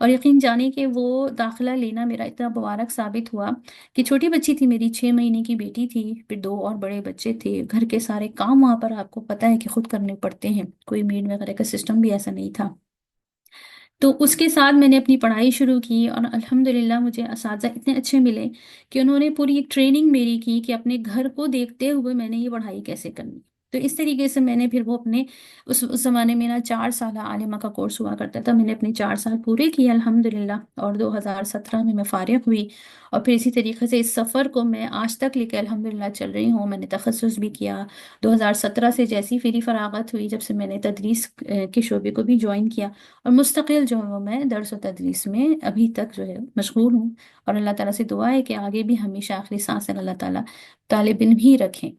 اور یقین جانے کہ وہ داخلہ لینا میرا اتنا مبارک ثابت ہوا کہ چھوٹی بچی تھی میری، 6 مہینے کی بیٹی تھی، پھر دو اور بڑے بچے تھے، گھر کے سارے کام وہاں پر آپ کو پتہ ہے کہ خود کرنے پڑتے ہیں، کوئی میڈ وغیرہ کا سسٹم بھی ایسا نہیں تھا۔ تو اس کے ساتھ میں نے اپنی پڑھائی شروع کی، اور الحمدللہ مجھے اساتذہ اتنے اچھے ملے کہ انہوں نے پوری ایک ٹریننگ میری کی کہ اپنے گھر کو دیکھتے ہوئے میں نے یہ پڑھائی کیسے کرنی۔ تو اس طریقے سے میں نے پھر وہ اپنے اس زمانے میں نا 4 سالہ عالمہ کا کورس ہوا کرتا تھا، میں نے اپنے 4 سال پورے کیے الحمدللہ، اور 2017 میں فارغ ہوئی۔ اور پھر اسی طریقے سے اس سفر کو میں آج تک لے کے الحمدللہ چل رہی ہوں۔ میں نے تخصص بھی کیا 2017 سے، جیسی فری فراغت ہوئی جب سے میں نے تدریس کے شعبے کو بھی جوائن کیا، اور مستقل جو ہے وہ میں درس و تدریس میں ابھی تک جو ہے مشغول ہوں۔ اور اللہ تعالیٰ سے دعا ہے کہ آگے بھی ہمیشہ آخری سانس تک اللہ تعالیٰ طالب علم ہی رکھیں۔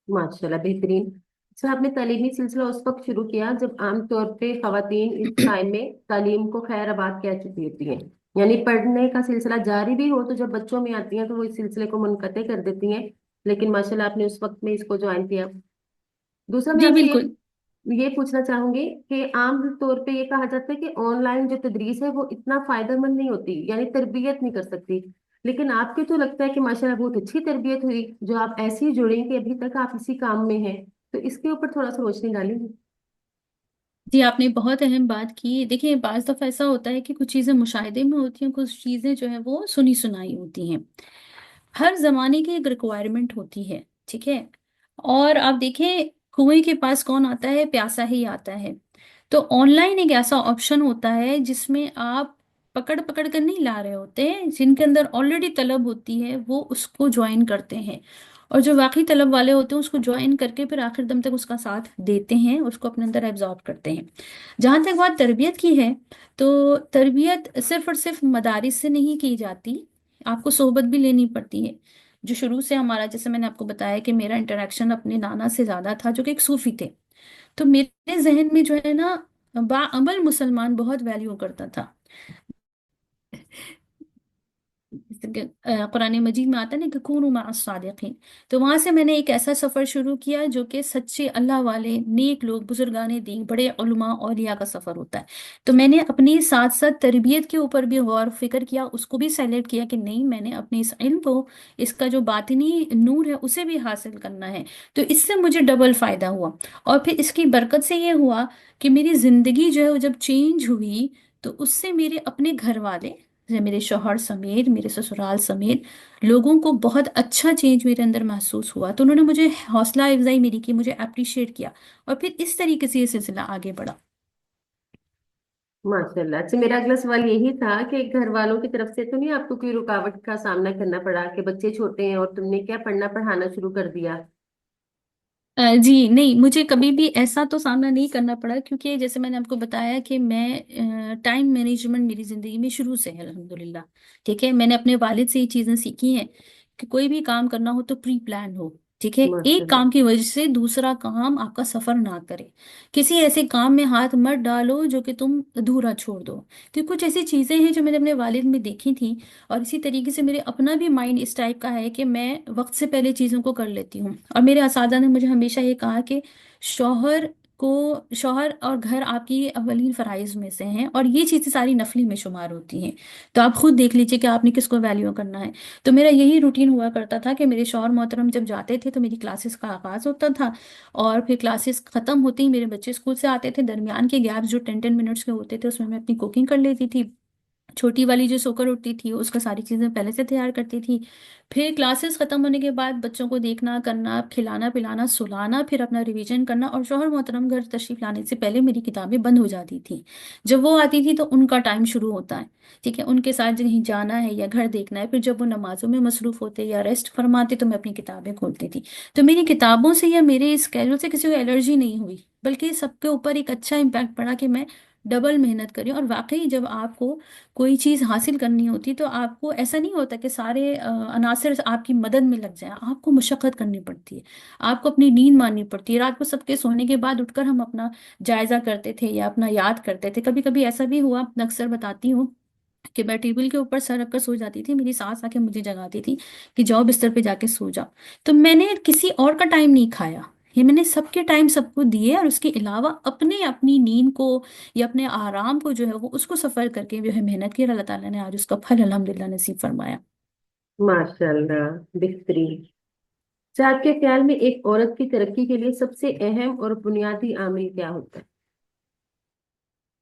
ماشاء اللہ، بہترین۔ اچھا، آپ نے تعلیمی سلسلہ اس وقت شروع کیا جب عام طور پہ خواتین اس ٹائم میں تعلیم کو خیر آباد کہہ چکی ہوتی ہیں، یعنی پڑھنے کا سلسلہ جاری بھی ہو تو جب بچوں میں آتی ہیں تو وہ اس سلسلے کو منقطع کر دیتی ہیں، لیکن ماشاء اللہ آپ نے اس وقت میں اس کو جوائن کیا۔ دوسرا میں جی آپ سے بالکل۔ یہ پوچھنا چاہوں گی کہ عام طور پہ یہ کہا جاتا ہے کہ آن لائن جو تدریس ہے وہ اتنا فائدہ مند نہیں ہوتی، یعنی تربیت نہیں کر سکتی، لیکن آپ کی تو لگتا ہے کہ ماشاءاللہ بہت اچھی تربیت ہوئی جو آپ ایسی ہی جڑیں کہ ابھی تک آپ اسی کام میں ہیں، تو اس کے اوپر تھوڑا سا روشنی ڈالیں گے؟ جی آپ نے بہت اہم بات کی۔ دیکھیں بعض دفعہ ایسا ہوتا ہے کہ کچھ چیزیں مشاہدے میں ہوتی ہیں، کچھ چیزیں جو ہیں وہ سنی سنائی ہوتی ہیں۔ ہر زمانے کی ایک ریکوائرمنٹ ہوتی ہے، ٹھیک ہے؟ اور آپ دیکھیں کنویں کے پاس کون آتا ہے؟ پیاسا ہی آتا ہے۔ تو آن لائن ایک ایسا آپشن ہوتا ہے جس میں آپ پکڑ پکڑ کر نہیں لا رہے ہوتے، جن کے اندر آلریڈی طلب ہوتی ہے وہ اس کو جوائن کرتے ہیں، اور جو واقعی طلب والے ہوتے ہیں اس کو جوائن کر کے پھر آخر دم تک اس کا ساتھ دیتے ہیں، اس کو اپنے اندر ایبزارب کرتے ہیں۔ جہاں تک بات تربیت کی ہے، تو تربیت صرف اور صرف مدارس سے نہیں کی جاتی، آپ کو صحبت بھی لینی پڑتی ہے۔ جو شروع سے ہمارا، جیسے میں نے آپ کو بتایا کہ میرا انٹریکشن اپنے نانا سے زیادہ تھا جو کہ ایک صوفی تھے، تو میرے ذہن میں جو ہے نا باعمل مسلمان بہت ویلیو کرتا تھا۔ قرآن مجید میں آتا ہے نا کہ کونوا مع الصادقین، تو وہاں سے میں نے ایک ایسا سفر شروع کیا جو کہ سچے اللہ والے نیک لوگ، بزرگان دین، بڑے علماء اولیاء کا سفر ہوتا ہے۔ تو میں نے اپنی ساتھ ساتھ تربیت کے اوپر بھی غور و فکر کیا، اس کو بھی سیلیکٹ کیا کہ نہیں، میں نے اپنے اس علم کو، اس کا جو باطنی نور ہے اسے بھی حاصل کرنا ہے۔ تو اس سے مجھے ڈبل فائدہ ہوا، اور پھر اس کی برکت سے یہ ہوا کہ میری زندگی جو ہے وہ جب چینج ہوئی تو اس سے میرے اپنے گھر والے، جیسے میرے شوہر سمیت، میرے سسرال سمیت، لوگوں کو بہت اچھا چینج میرے اندر محسوس ہوا۔ تو انہوں نے مجھے حوصلہ افزائی میری کی، مجھے اپریشیٹ کیا، اور پھر اس طریقے سے یہ سلسلہ آگے بڑھا۔ ماشاء اللہ۔ اچھا، میرا اگلا سوال یہی تھا کہ گھر والوں کی طرف سے تو نہیں آپ کو کوئی رکاوٹ کا سامنا کرنا پڑا کہ بچے چھوٹے ہیں اور تم نے کیا پڑھنا پڑھانا شروع کر دیا؟ جی نہیں، مجھے کبھی بھی ایسا تو سامنا نہیں کرنا پڑا، کیونکہ جیسے میں نے آپ کو بتایا کہ میں ٹائم مینجمنٹ میری زندگی میں شروع سے ہے الحمدللہ، ٹھیک ہے؟ میں نے اپنے والد سے یہ چیزیں سیکھی ہیں کہ کوئی بھی کام کرنا ہو تو پری پلان ہو، ٹھیک ہے؟ ماشاء ایک اللہ۔ کام کی وجہ سے دوسرا کام آپ کا سفر نہ کرے، کسی ایسے کام میں ہاتھ مت ڈالو جو کہ تم ادھورا چھوڑ دو۔ تو کچھ ایسی چیزیں ہیں جو میں نے اپنے والد میں دیکھی تھیں، اور اسی طریقے سے میرے اپنا بھی مائنڈ اس ٹائپ کا ہے کہ میں وقت سے پہلے چیزوں کو کر لیتی ہوں۔ اور میرے اساتذہ نے مجھے ہمیشہ یہ کہا کہ شوہر کو، شوہر اور گھر آپ کی اولین فرائض میں سے ہیں، اور یہ چیزیں ساری نفلی میں شمار ہوتی ہیں، تو آپ خود دیکھ لیجئے کہ آپ نے کس کو ویلیو کرنا ہے۔ تو میرا یہی روٹین ہوا کرتا تھا کہ میرے شوہر محترم جب جاتے تھے تو میری کلاسز کا آغاز ہوتا تھا، اور پھر کلاسز ختم ہوتی ہی میرے بچے اسکول سے آتے تھے، درمیان کے گیپس جو 10 منٹس کے ہوتے تھے اس میں میں اپنی کوکنگ کر لیتی تھی۔ چھوٹی والی جو سو کر اٹھتی تھی اس کا ساری چیزیں پہلے سے تیار کرتی تھی، پھر کلاسز ختم ہونے کے بعد بچوں کو دیکھنا کرنا، کھلانا پلانا، سلانا، پھر اپنا ریویژن کرنا، اور شوہر محترم گھر تشریف لانے سے پہلے میری کتابیں بند ہو جاتی تھیں۔ جب وہ آتی تھی تو ان کا ٹائم شروع ہوتا ہے، ٹھیک ہے؟ ان کے ساتھ کہیں جانا ہے یا گھر دیکھنا ہے، پھر جب وہ نمازوں میں مصروف ہوتے یا ریسٹ فرماتے تو میں اپنی کتابیں کھولتی تھی۔ تو میری کتابوں سے یا میرے اسکیجول سے کسی کو الرجی نہیں ہوئی، بلکہ سب کے اوپر ایک اچھا امپیکٹ پڑا کہ میں ڈبل محنت کری۔ اور واقعی جب آپ کو کوئی چیز حاصل کرنی ہوتی تو آپ کو ایسا نہیں ہوتا کہ سارے عناصر آپ کی مدد میں لگ جائیں، آپ کو مشقت کرنی پڑتی ہے، آپ کو اپنی نیند ماننی پڑتی ہے۔ رات کو سب کے سونے کے بعد اٹھ کر ہم اپنا جائزہ کرتے تھے یا اپنا یاد کرتے تھے۔ کبھی کبھی ایسا بھی ہوا، اکثر بتاتی ہوں، کہ میں ٹیبل کے اوپر سر رکھ کر سو جاتی تھی، میری ساس آ کے مجھے جگاتی تھی کہ جاؤ بستر پہ جا کے سو جاؤ۔ تو میں نے کسی اور کا ٹائم نہیں کھایا، یہ میں نے سب کے ٹائم سب کو دیے، اور اس کے علاوہ اپنے اپنی نیند کو یا اپنے آرام کو جو ہے وہ اس کو سفر کر کے جو ہے محنت کی، اور اللہ تعالیٰ نے آج اس کا پھل الحمدللہ نصیب فرمایا۔ ماشاء اللہ، بہترین۔ اچھا، آپ کے خیال میں ایک عورت کی ترقی کے لیے سب سے اہم اور بنیادی عامل کیا ہوتا ہے؟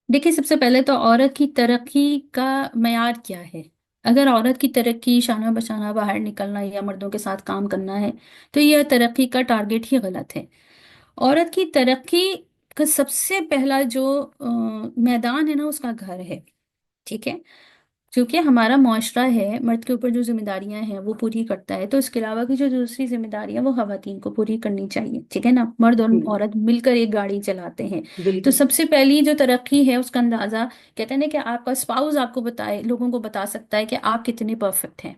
دیکھیے، سب سے پہلے تو عورت کی ترقی کا معیار کیا ہے؟ اگر عورت کی ترقی شانہ بشانہ باہر نکلنا یا مردوں کے ساتھ کام کرنا ہے تو یہ ترقی کا ٹارگٹ ہی غلط ہے۔ عورت کی ترقی کا سب سے پہلا جو میدان ہے نا، اس کا گھر ہے، ٹھیک ہے؟ کیونکہ ہمارا معاشرہ ہے، مرد کے اوپر جو ذمہ داریاں ہیں وہ پوری کرتا ہے، تو اس کے علاوہ کی جو دوسری ذمہ داریاں وہ خواتین کو پوری کرنی چاہیے، ٹھیک ہے نا؟ مرد اور جی، عورت مل کر ایک گاڑی چلاتے ہیں۔ تو بالکل۔ سب سے پہلی جو ترقی ہے اس کا اندازہ کہتے ہیں نا کہ آپ کا اسپاؤز آپ کو بتائے، لوگوں کو بتا سکتا ہے کہ آپ کتنے پرفیکٹ ہیں۔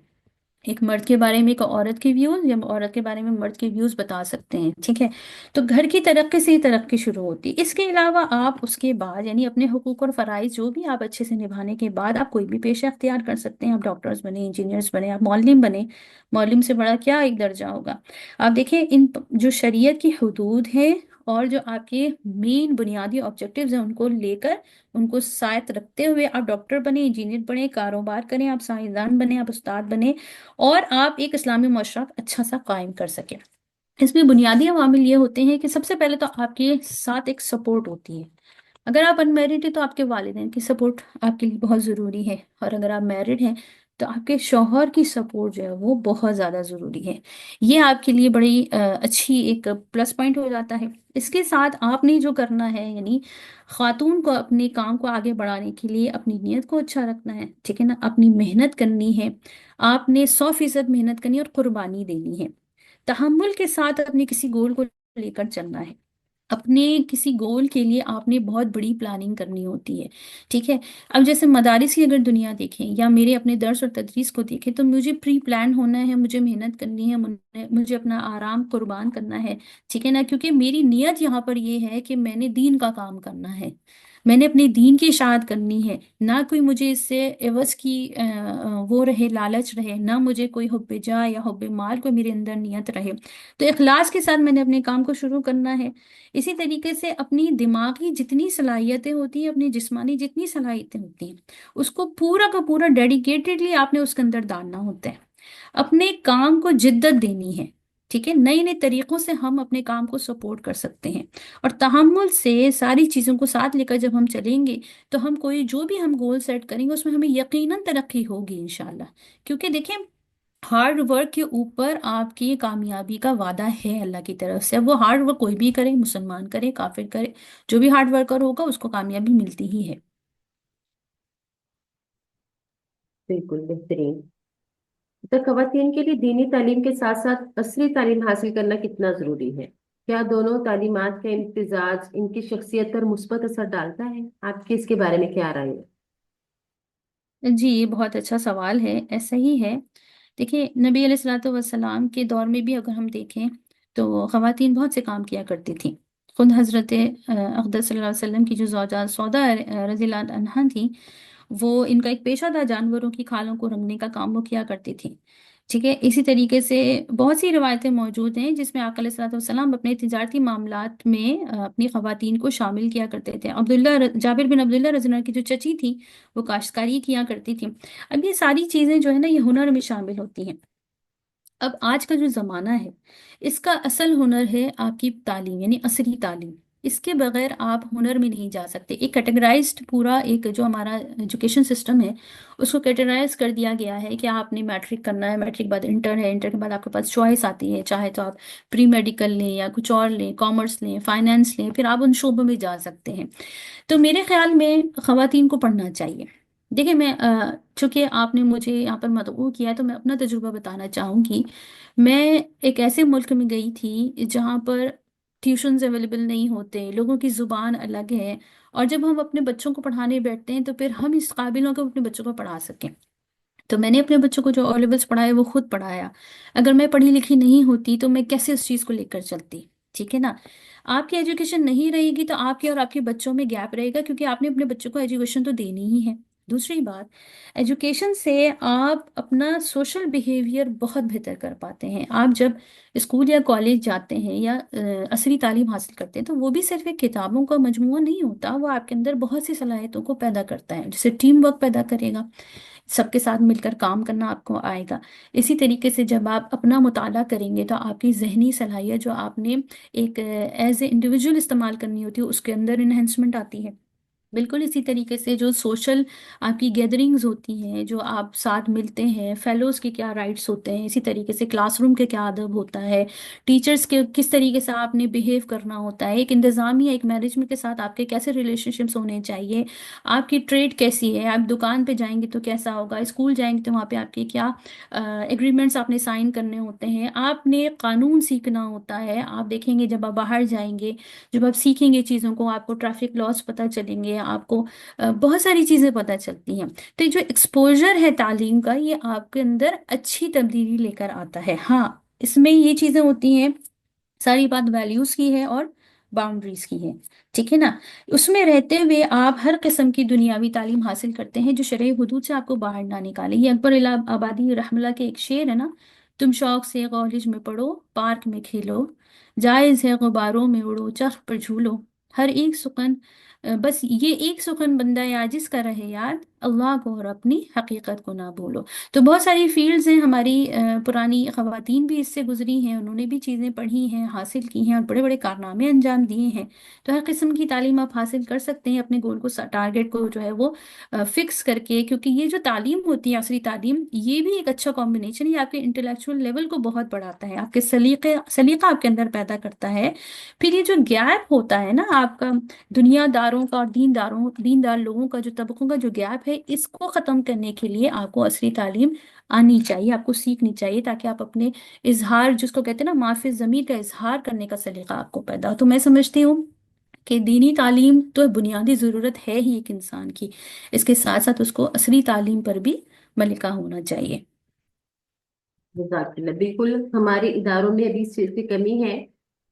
ایک مرد کے بارے میں ایک عورت کے ویوز، یا عورت کے بارے میں مرد کے ویوز بتا سکتے ہیں، ٹھیک ہے؟ تو گھر کی ترقی سے ہی ترقی شروع ہوتی ہے۔ اس کے علاوہ آپ اس کے بعد یعنی اپنے حقوق اور فرائض جو بھی آپ اچھے سے نبھانے کے بعد آپ کوئی بھی پیشہ اختیار کر سکتے ہیں۔ آپ ڈاکٹرز بنے، انجینئرز بنے، آپ معلم بنے، معلم سے بڑا کیا ایک درجہ ہوگا؟ آپ دیکھیں، ان جو شریعت کی حدود ہیں اور جو آپ کے مین بنیادی آبجیکٹیوز ہیں ان کو لے کر، ان کو ساتھ رکھتے ہوئے آپ ڈاکٹر بنے، انجینئر بنے، کاروبار کریں، آپ سائنسدان بنے، آپ استاد بنے، اور آپ ایک اسلامی معاشرہ اچھا سا قائم کر سکیں۔ اس میں بنیادی عوامل یہ ہوتے ہیں کہ سب سے پہلے تو آپ کے ساتھ ایک سپورٹ ہوتی ہے۔ اگر آپ ان میرڈ ہیں تو آپ کے والدین کی سپورٹ آپ کے لیے بہت ضروری ہے، اور اگر آپ میرڈ ہیں تو آپ کے شوہر کی سپورٹ جو ہے وہ بہت زیادہ ضروری ہے۔ یہ آپ کے لیے بڑی اچھی ایک پلس پوائنٹ ہو جاتا ہے۔ اس کے ساتھ آپ نے جو کرنا ہے، یعنی خاتون کو اپنے کام کو آگے بڑھانے کے لیے اپنی نیت کو اچھا رکھنا ہے، ٹھیک ہے نا؟ اپنی محنت کرنی ہے، آپ نے 100% محنت کرنی ہے اور قربانی دینی ہے۔ تحمل کے ساتھ اپنے کسی گول کو لے کر چلنا ہے۔ اپنے کسی گول کے لیے آپ نے بہت بڑی پلاننگ کرنی ہوتی ہے، ٹھیک ہے؟ اب جیسے مدارس کی اگر دنیا دیکھیں یا میرے اپنے درس اور تدریس کو دیکھیں تو مجھے پری پلان ہونا ہے، مجھے محنت کرنی ہے، مجھے اپنا آرام قربان کرنا ہے، ٹھیک ہے نا؟ کیونکہ میری نیت یہاں پر یہ ہے کہ میں نے دین کا کام کرنا ہے، میں نے اپنے دین کی اشاعت کرنی ہے، نہ کوئی مجھے اس سے عوض کی وہ رہے، لالچ رہے، نہ مجھے کوئی حب جاہ یا حب مال کو میرے اندر نیت رہے۔ تو اخلاص کے ساتھ میں نے اپنے کام کو شروع کرنا ہے۔ اسی طریقے سے اپنی دماغی جتنی صلاحیتیں ہوتی ہیں، اپنی جسمانی جتنی صلاحیتیں ہوتی ہیں، اس کو پورا کا پورا ڈیڈیکیٹڈلی آپ نے اس کے اندر ڈالنا ہوتا ہے۔ اپنے کام کو جدت دینی ہے، ٹھیک ہے؟ نئے نئے طریقوں سے ہم اپنے کام کو سپورٹ کر سکتے ہیں، اور تحمل سے ساری چیزوں کو ساتھ لے کر جب ہم چلیں گے تو ہم کوئی جو بھی ہم گول سیٹ کریں گے اس میں ہمیں یقیناً ترقی ہوگی انشاءاللہ۔ کیونکہ دیکھیں، ہارڈ ورک کے اوپر آپ کی کامیابی کا وعدہ ہے اللہ کی طرف سے۔ اب وہ ہارڈ ورک کوئی بھی کرے، مسلمان کرے، کافر کرے، جو بھی ہارڈ ورکر ہوگا اس کو کامیابی ملتی ہی ہے۔ بالکل بہترین۔ تو خواتین کے لیے دینی تعلیم کے ساتھ ساتھ عصری تعلیم حاصل کرنا کتنا ضروری ہے؟ کیا دونوں تعلیمات کا امتزاج ان کی شخصیت پر مثبت اثر ڈالتا ہے؟ آپ کی اس کے بارے میں کیا رائے ہے؟ جی، یہ بہت اچھا سوال ہے، ایسا ہی ہے۔ دیکھیں، نبی علیہ الصلوۃ والسلام کے دور میں بھی اگر ہم دیکھیں تو خواتین بہت سے کام کیا کرتی تھیں۔ خود حضرت اقدس صلی اللہ علیہ وسلم کی جو زوجہ سودا رضی اللہ عنہا تھیں، وہ ان کا ایک پیشہ تھا، جانوروں کی کھالوں کو رنگنے کا کام وہ کیا کرتی تھیں، ٹھیک ہے؟ اسی طریقے سے بہت سی روایتیں موجود ہیں جس میں آقا علیہ الصلوۃ والسلام اپنے تجارتی معاملات میں اپنی خواتین کو شامل کیا کرتے تھے۔ جابر بن عبداللہ رضی اللہ عنہ کی جو چچی تھی وہ کاشتکاری کیا کرتی تھی۔ اب یہ ساری چیزیں جو ہے نا، یہ ہنر میں شامل ہوتی ہیں۔ اب آج کا جو زمانہ ہے اس کا اصل ہنر ہے آپ کی تعلیم، یعنی عصری تعلیم۔ اس کے بغیر آپ ہنر میں نہیں جا سکتے۔ ایک کیٹیگرائزڈ پورا ایک جو ہمارا ایجوکیشن سسٹم ہے اس کو کیٹیگرائز کر دیا گیا ہے کہ آپ نے میٹرک کرنا ہے، میٹرک بعد انٹر ہے، انٹر کے بعد آپ کے پاس چوائس آتی ہے، چاہے تو آپ پری میڈیکل لیں یا کچھ اور لیں، کامرس لیں، فائنینس لیں، پھر آپ ان شعبوں میں جا سکتے ہیں۔ تو میرے خیال میں خواتین کو پڑھنا چاہیے۔ دیکھیں، میں چونکہ آپ نے مجھے یہاں پر مدعو کیا ہے تو میں اپنا تجربہ بتانا چاہوں گی۔ میں ایک ایسے ملک میں گئی تھی جہاں پر ٹیوشنز اویلیبل نہیں ہوتے، لوگوں کی زبان الگ ہے، اور جب ہم اپنے بچوں کو پڑھانے بیٹھتے ہیں تو پھر ہم اس قابل ہوں کہ اپنے بچوں کو پڑھا سکیں۔ تو میں نے اپنے بچوں کو جو او لیولس پڑھائے وہ خود پڑھایا۔ اگر میں پڑھی لکھی نہیں ہوتی تو میں کیسے اس چیز کو لے کر چلتی، ٹھیک ہے نا؟ آپ کی ایجوکیشن نہیں رہے گی تو آپ کے اور آپ کے بچوں میں گیپ رہے گا، کیونکہ آپ نے اپنے بچوں کو ایجوکیشن تو دینی ہی ہے۔ دوسری بات، ایجوکیشن سے آپ اپنا سوشل بیہیویئر بہت بہتر کر پاتے ہیں. آپ جب اسکول یا کالج جاتے ہیں یا عصری تعلیم حاصل کرتے ہیں تو وہ بھی صرف ایک کتابوں کا مجموعہ نہیں ہوتا، وہ آپ کے اندر بہت سی صلاحیتوں کو پیدا کرتا ہے، جیسے ٹیم ورک پیدا کرے گا، سب کے ساتھ مل کر کام کرنا آپ کو آئے گا. اسی طریقے سے جب آپ اپنا مطالعہ کریں گے تو آپ کی ذہنی صلاحیت جو آپ نے ایک ایز اے انڈیویجول استعمال کرنی ہوتی ہے اس کے اندر انہینسمنٹ آتی ہے. بالکل اسی طریقے سے جو سوشل آپ کی گیدرنگز ہوتی ہیں، جو آپ ساتھ ملتے ہیں، فیلوز کے کیا رائٹس ہوتے ہیں، اسی طریقے سے کلاس روم کے کیا ادب ہوتا ہے، ٹیچرز کے کس طریقے سے آپ نے بیہیو کرنا ہوتا ہے، ایک انتظامیہ ایک مینجمنٹ کے ساتھ آپ کے کیسے ریلیشن شپس ہونے چاہیے، آپ کی ٹریڈ کیسی ہے، آپ دکان پہ جائیں گے تو کیسا ہوگا، اسکول جائیں گے تو وہاں پہ آپ کے کیا ایگریمنٹس آپ نے سائن کرنے ہوتے ہیں، آپ نے قانون سیکھنا ہوتا ہے. آپ دیکھیں گے جب آپ باہر جائیں گے، جب آپ سیکھیں گے چیزوں کو، آپ کو ٹریفک لاس پتہ چلیں گے، آپ کو بہت ساری چیزیں پتہ چلتی ہیں. تو یہ جو ایکسپوجر ہے تعلیم کا، یہ آپ کے اندر اچھی تبدیلی لے کر آتا ہے. ہاں، اس میں یہ چیزیں ہوتی ہیں، ساری بات ویلیوز کی ہے اور باؤنڈریز کی ہے، ٹھیک ہے نا. اس میں رہتے ہوئے آپ ہر قسم کی دنیاوی تعلیم حاصل کرتے ہیں جو شرعی حدود سے آپ کو باہر نہ نکالے. یہ اکبر آبادی رحمہ اللہ کے ایک شعر ہے نا: تم شوق سے کالج میں پڑھو، پارک میں کھیلو، جائز ہے غباروں میں اڑو، چرخ پر جھولو، ہر ایک سخن بس یہ ایک سخن بندہ عاجز کا رہے یاد، اللہ کو اور اپنی حقیقت کو نہ بھولو. تو بہت ساری فیلڈز ہیں ہماری، پرانی خواتین بھی اس سے گزری ہیں، انہوں نے بھی چیزیں پڑھی ہیں، حاصل کی ہیں اور بڑے بڑے کارنامے انجام دیے ہیں. تو ہر قسم کی تعلیم آپ حاصل کر سکتے ہیں اپنے گول کو، ٹارگیٹ کو جو ہے وہ فکس کر کے، کیونکہ یہ جو تعلیم ہوتی ہے عصری تعلیم، یہ بھی ایک اچھا کمبینیشن، یہ آپ کے انٹلیکچوئل لیول کو بہت بڑھاتا ہے، آپ کے سلیقہ آپ کے اندر پیدا کرتا ہے. پھر یہ جو گیپ ہوتا ہے نا آپ کا، دنیا داروں کا اور دیندار لوگوں کا، جو طبقوں کا جو گیپ ہے، اس کو ختم کرنے کے لیے آپ کو عصری تعلیم آنی چاہیے، آپ کو سیکھنی چاہیے، تاکہ آپ اپنے اظہار، جس کو کہتے ہیں نا معافی ضمیر کا اظہار کرنے کا سلیقہ آپ کو پیدا ہو. تو میں سمجھتی ہوں کہ دینی تعلیم تو بنیادی ضرورت ہے ہی ایک انسان کی، اس کے ساتھ ساتھ اس کو عصری تعلیم پر بھی ملکہ ہونا چاہیے. جزاک اللہ. بالکل ہمارے اداروں میں ابھی اس چیز کی کمی ہے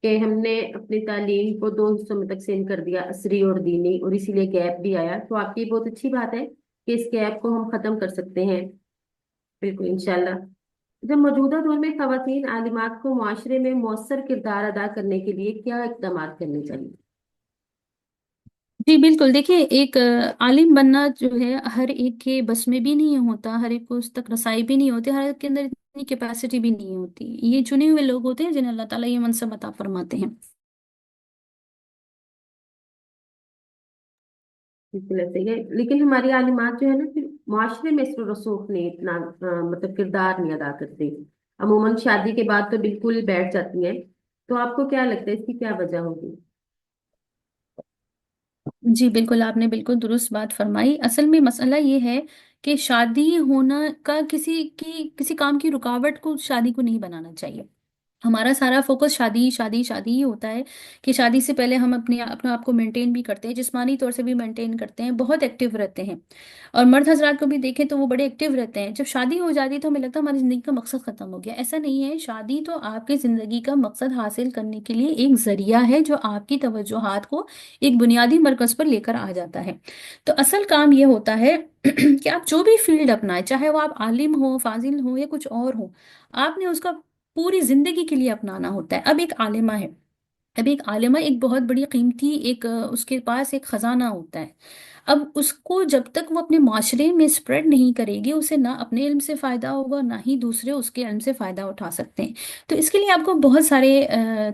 کہ ہم نے اپنی تعلیم کو دو حصوں میں تقسیم کر دیا، عصری اور دینی، اور اسی لیے گیپ بھی آیا. تو آپ کی بہت اچھی بات ہے کہ اس گیپ کو ہم ختم کر سکتے ہیں. بالکل انشاءاللہ. جب موجودہ دور میں خواتین عالمات کو معاشرے میں مؤثر کردار ادا کرنے کے لیے کیا اقدامات کرنے چاہیے؟ جی بالکل، دیکھیے ایک عالم بننا جو ہے ہر ایک کے بس میں بھی نہیں ہوتا، ہر ایک کو اس تک رسائی بھی نہیں ہوتی، ہر ایک کے اندر اتنی کیپیسٹی بھی نہیں ہوتی. یہ چنے ہوئے لوگ ہوتے ہیں جنہیں اللہ تعالیٰ یہ منصب عطا فرماتے ہیں. بالکل ایسے ہی ہے. لیکن ہماری عالمات جو ہے نا پھر معاشرے میں اس رسوخ نے اتنا مطلب کردار نہیں ادا کرتے. عموماً شادی کے بعد تو بالکل بیٹھ جاتی ہیں. تو آپ کو کیا لگتا ہے اس کی کیا وجہ ہوگی؟ جی بالکل، آپ نے بالکل درست بات فرمائی. اصل میں مسئلہ یہ ہے کہ شادی ہونا کا کسی کام کی رکاوٹ کو شادی کو نہیں بنانا چاہیے. ہمارا سارا فوکس شادی شادی شادی ہی ہوتا ہے کہ شادی سے پہلے ہم اپنا آپ کو مینٹین بھی کرتے ہیں، جسمانی طور سے بھی مینٹین کرتے ہیں، بہت ایکٹیو رہتے ہیں. اور مرد حضرات کو بھی دیکھیں تو وہ بڑے ایکٹیو رہتے ہیں. جب شادی ہو جاتی ہے تو ہمیں لگتا ہے ہماری زندگی کا مقصد ختم ہو گیا. ایسا نہیں ہے، شادی تو آپ کی زندگی کا مقصد حاصل کرنے کے لیے ایک ذریعہ ہے جو آپ کی توجہات کو ایک بنیادی مرکز پر لے کر آ جاتا ہے. تو اصل کام یہ ہوتا ہے کہ آپ جو بھی فیلڈ اپنائیں، چاہے وہ آپ عالم ہو، فاضل ہو یا کچھ اور ہو، آپ نے اس کا پوری زندگی کے لیے اپنانا ہوتا ہے. اب ایک عالمہ ہے، اب ایک عالمہ ایک بہت بڑی قیمتی ایک اس کے پاس ایک خزانہ ہوتا ہے. اب اس کو جب تک وہ اپنے معاشرے میں سپریڈ نہیں کرے گی، اسے نہ اپنے علم سے فائدہ ہوگا، نہ ہی دوسرے اس کے علم سے فائدہ اٹھا سکتے ہیں. تو اس کے لیے آپ کو بہت سارے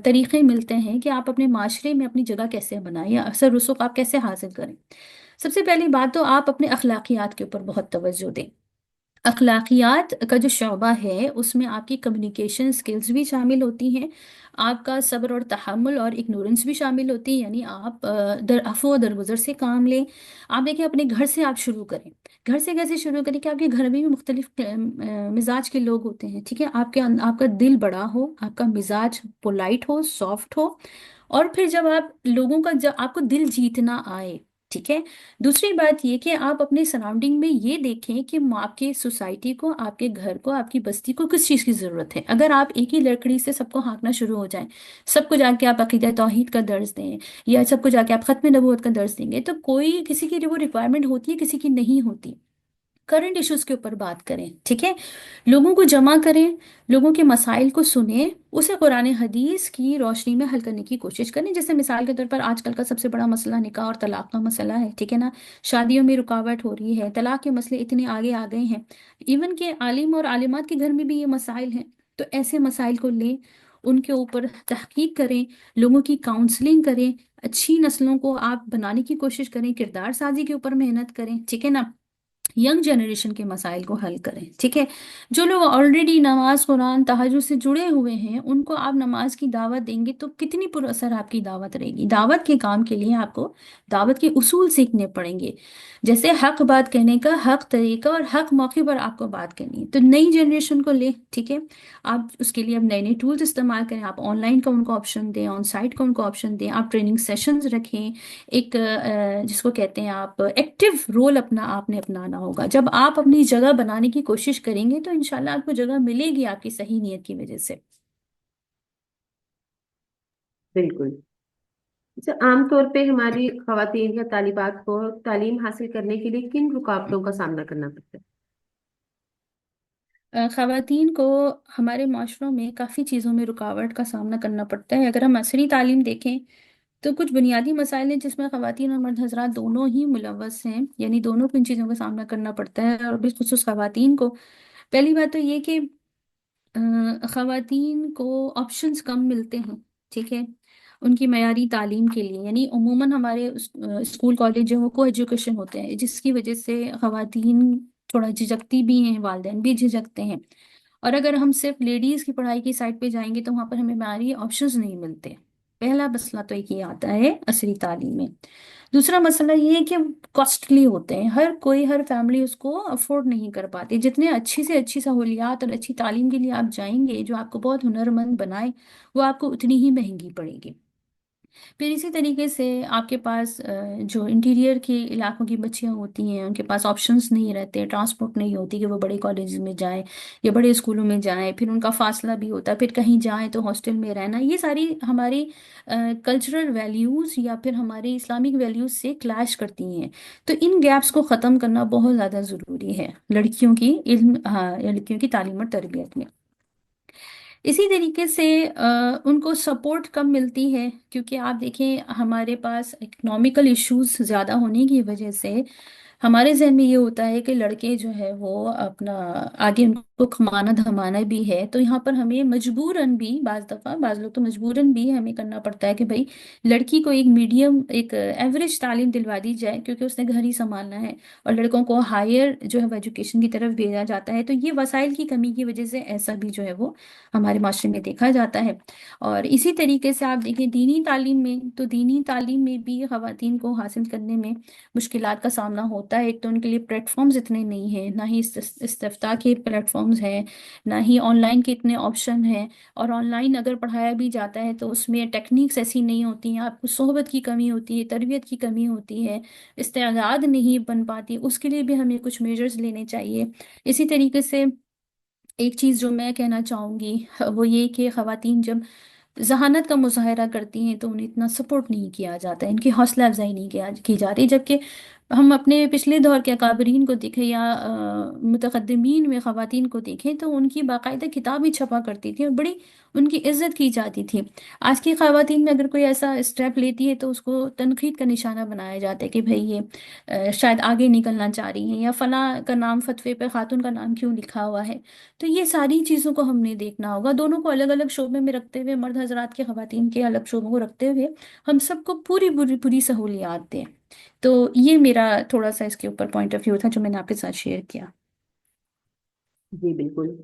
طریقے ملتے ہیں کہ آپ اپنے معاشرے میں اپنی جگہ کیسے بنائیں یا اثر رسوخ آپ کیسے حاصل کریں. سب سے پہلی بات تو آپ اپنے اخلاقیات کے اوپر بہت توجہ دیں. اخلاقیات کا جو شعبہ ہے اس میں آپ کی کمیونیکیشن سکلز بھی شامل ہوتی ہیں، آپ کا صبر اور تحمل اور اگنورنس بھی شامل ہوتی ہے، یعنی آپ عفو و درگزر سے کام لیں. آپ دیکھیں اپنے گھر سے آپ شروع کریں. گھر سے کیسے شروع کریں کہ آپ کے گھر میں بھی مختلف مزاج کے لوگ ہوتے ہیں، ٹھیک ہے. آپ کا دل بڑا ہو، آپ کا مزاج پولائٹ ہو، سافٹ ہو. اور پھر جب آپ لوگوں کا، جب آپ کو دل جیتنا آئے، ٹھیک ہے۔ دوسری بات یہ کہ آپ اپنے سراؤنڈنگ میں یہ دیکھیں کہ آپ کے سوسائٹی کو، آپ کے گھر کو، آپ کی بستی کو کس چیز کی ضرورت ہے۔ اگر آپ ایک ہی لکڑی سے سب کو ہانکنا شروع ہو جائیں، سب کو جا کے آپ عقیدہ توحید کا درس دیں، یا سب کو جا کے آپ ختم نبوت کا درس دیں گے، تو کوئی کسی کی وہ ریکوائرمنٹ ہوتی ہے، کسی کی نہیں ہوتی۔ کرنٹ ایشوز کے اوپر بات کریں، ٹھیک ہے، لوگوں کو جمع کریں، لوگوں کے مسائل کو سنیں، اسے قرآن حدیث کی روشنی میں حل کرنے کی کوشش کریں۔ جیسے مثال کے طور پر آج کل کا سب سے بڑا مسئلہ نکاح اور طلاق کا مسئلہ ہے، ٹھیک ہے نا، شادیوں میں رکاوٹ ہو رہی ہے، طلاق کے مسئلے اتنے آگے آ گئے ہیں، ایون کہ عالم اور عالمات کے گھر میں بھی یہ مسائل ہیں۔ تو ایسے مسائل کو لیں، ان کے اوپر تحقیق کریں، لوگوں کی کاؤنسلنگ کریں، اچھی نسلوں کو آپ بنانے کی کوشش کریں، کردار سازی کے اوپر محنت کریں، ٹھیک ہے نا، ینگ جنریشن کے مسائل کو حل کریں، ٹھیک ہے۔ جو لوگ آلریڈی نماز، قرآن، تہجد سے جڑے ہوئے ہیں، ان کو آپ نماز کی دعوت دیں گے تو کتنی پر اثر آپ کی دعوت رہے گی۔ دعوت کے کام کے لیے آپ کو دعوت کے اصول سیکھنے پڑیں گے، جیسے حق بات کہنے کا حق طریقہ اور حق موقع پر آپ کو بات کرنی ہے۔ تو نئی جنریشن کو لیں، ٹھیک ہے، آپ اس کے لیے اب نئے نئے ٹولز استعمال کریں، آپ آن لائن کا ان کو آپشن دیں، آن سائٹ کا ان کو آپشن دیں، آپ ٹریننگ سیشنز رکھیں، ایک جس کو کہتے ہیں آپ ایکٹیو رول اپنا آپ نے اپنانا ہوگا۔ جب آپ اپنی جگہ بنانے کی کوشش کریں گے تو انشاءاللہ آپ کو جگہ ملے گی، آپ کی صحیح نیت کی وجہ سے۔ بالکل۔ اچھا، عام طور پہ ہماری خواتین یا طالبات کو تعلیم حاصل کرنے کے لیے کن رکاوٹوں کا سامنا کرنا پڑتا ہے؟ خواتین کو ہمارے معاشروں میں کافی چیزوں میں رکاوٹ کا سامنا کرنا پڑتا ہے۔ اگر ہم عصری تعلیم دیکھیں تو کچھ بنیادی مسائل ہیں جس میں خواتین اور مرد حضرات دونوں ہی ملوث ہیں، یعنی دونوں کو ان چیزوں کا سامنا کرنا پڑتا ہے، اور بالخصوص خواتین کو۔ پہلی بات تو یہ کہ خواتین کو آپشنز کم ملتے ہیں، ٹھیک ہے، ان کی معیاری تعلیم کے لیے، یعنی عموماً ہمارے اسکول کالج جو ہیں وہ کو ایجوکیشن ہوتے ہیں، جس کی وجہ سے خواتین تھوڑا جھجکتی بھی ہیں، والدین بھی جھجکتے ہیں، اور اگر ہم صرف لیڈیز کی پڑھائی کی سائڈ پہ جائیں گے تو وہاں پر ہمیں معیاری آپشنز نہیں ملتے۔ پہلا مسئلہ تو ایک یہ آتا ہے عصری تعلیم میں۔ دوسرا مسئلہ یہ ہے کہ کاسٹلی ہوتے ہیں، ہر کوئی، ہر فیملی اس کو افورڈ نہیں کر پاتی۔ جتنے اچھی سے اچھی سہولیات اور اچھی تعلیم کے لیے آپ جائیں گے، جو آپ کو بہت ہنرمند بنائے، وہ آپ کو اتنی ہی مہنگی پڑے گی۔ پھر اسی طریقے سے آپ کے پاس جو انٹیریئر کے علاقوں کی بچیاں ہوتی ہیں، ان کے پاس آپشنس نہیں رہتے، ٹرانسپورٹ نہیں ہوتی کہ وہ بڑے کالجز میں جائیں یا بڑے اسکولوں میں جائیں، پھر ان کا فاصلہ بھی ہوتا ہے، پھر کہیں جائیں تو ہاسٹل میں رہنا، یہ ساری ہماری کلچرل ویلیوز یا پھر ہماری اسلامک ویلیوز سے کلیش کرتی ہیں۔ تو ان گیپس کو ختم کرنا بہت زیادہ ضروری ہے لڑکیوں کی علم، ہاں، لڑکیوں کی تعلیم اور تربیت میں۔ اسی طریقے سے ان کو سپورٹ کم ملتی ہے، کیونکہ آپ دیکھیں ہمارے پاس اکنامیکل ایشوز زیادہ ہونے کی وجہ سے ہمارے ذہن میں یہ ہوتا ہے کہ لڑکے جو ہے وہ اپنا آگے ان کو کمانا دھمانا بھی ہے، تو یہاں پر ہمیں مجبوراً بھی، بعض دفعہ بعض لوگ تو مجبوراً بھی ہمیں کرنا پڑتا ہے کہ بھائی لڑکی کو ایک میڈیم، ایک ایوریج تعلیم دلوا دی جائے، کیونکہ اس نے گھر ہی سنبھالنا ہے، اور لڑکوں کو ہائر جو ہے وہ ایجوکیشن کی طرف بھیجا جاتا ہے۔ تو یہ وسائل کی کمی کی وجہ سے ایسا بھی جو ہے وہ ہمارے معاشرے میں دیکھا جاتا ہے۔ اور اسی طریقے سے آپ دیکھیں دینی تعلیم میں، تو دینی تعلیم میں بھی خواتین کو حاصل کرنے میں مشکلات کا سامنا ہوتا ہے۔ ایک تو ان کے لیے پلیٹ فارمز اتنے نہیں ہیں، نہ ہی استفتاء کے پلیٹ فارمز ہیں، نہ ہی آن لائن کے اتنے آپشن ہیں، اور آن لائن اگر پڑھایا بھی جاتا ہے تو اس میں ٹیکنیکس ایسی نہیں ہوتی ہیں، آپ کو صحبت کی کمی ہوتی ہے، تربیت کی کمی ہوتی ہے، استعداد نہیں بن پاتی، اس کے لیے بھی ہمیں کچھ میجرز لینے چاہیے۔ اسی طریقے سے ایک چیز جو میں کہنا چاہوں گی وہ یہ کہ خواتین جب ذہانت کا مظاہرہ کرتی ہیں تو انہیں اتنا سپورٹ نہیں کیا جاتا، ان کی حوصلہ افزائی نہیں کی جاتی، جبکہ ہم اپنے پچھلے دور کے اکابرین کو دیکھیں یا متقدمین میں خواتین کو دیکھیں تو ان کی باقاعدہ کتابیں چھپا کرتی تھی اور بڑی ان کی عزت کی جاتی تھی۔ آج کی خواتین میں اگر کوئی ایسا اسٹیپ لیتی ہے تو اس کو تنقید کا نشانہ بنایا جاتا ہے کہ بھئی یہ شاید آگے نکلنا چاہ رہی ہیں، یا فلاں کا نام فتوے پہ خاتون کا نام کیوں لکھا ہوا ہے۔ تو یہ ساری چیزوں کو ہم نے دیکھنا ہوگا، دونوں کو الگ الگ شعبے میں رکھتے ہوئے، مرد حضرات کے خواتین کے الگ شعبوں کو رکھتے ہوئے ہم سب کو پوری پوری پوری سہولیات دیں۔ تو یہ میرا تھوڑا سا اس کے اوپر پوائنٹ آف ویو تھا جو میں نے آپ کے ساتھ شیئر کیا۔ جی بالکل۔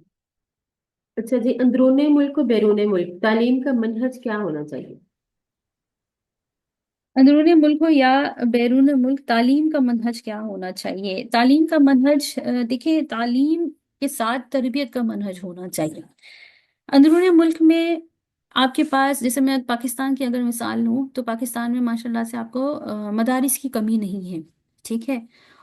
اچھا جی، اندرون ملک و بیرون ملک تعلیم کا منہج کیا ہونا چاہیے؟ اندرون ملک ہو یا بیرون ملک، تعلیم کا منہج کیا ہونا چاہیے؟ تعلیم کا منہج دیکھیں، تعلیم کے ساتھ تربیت کا منہج ہونا چاہیے۔ اندرون ملک میں آپ کے پاس، جیسے میں پاکستان کی اگر مثال لوں تو پاکستان میں ماشاء اللہ سے آپ کو مدارس کی کمی نہیں ہے، ٹھیک ہے؟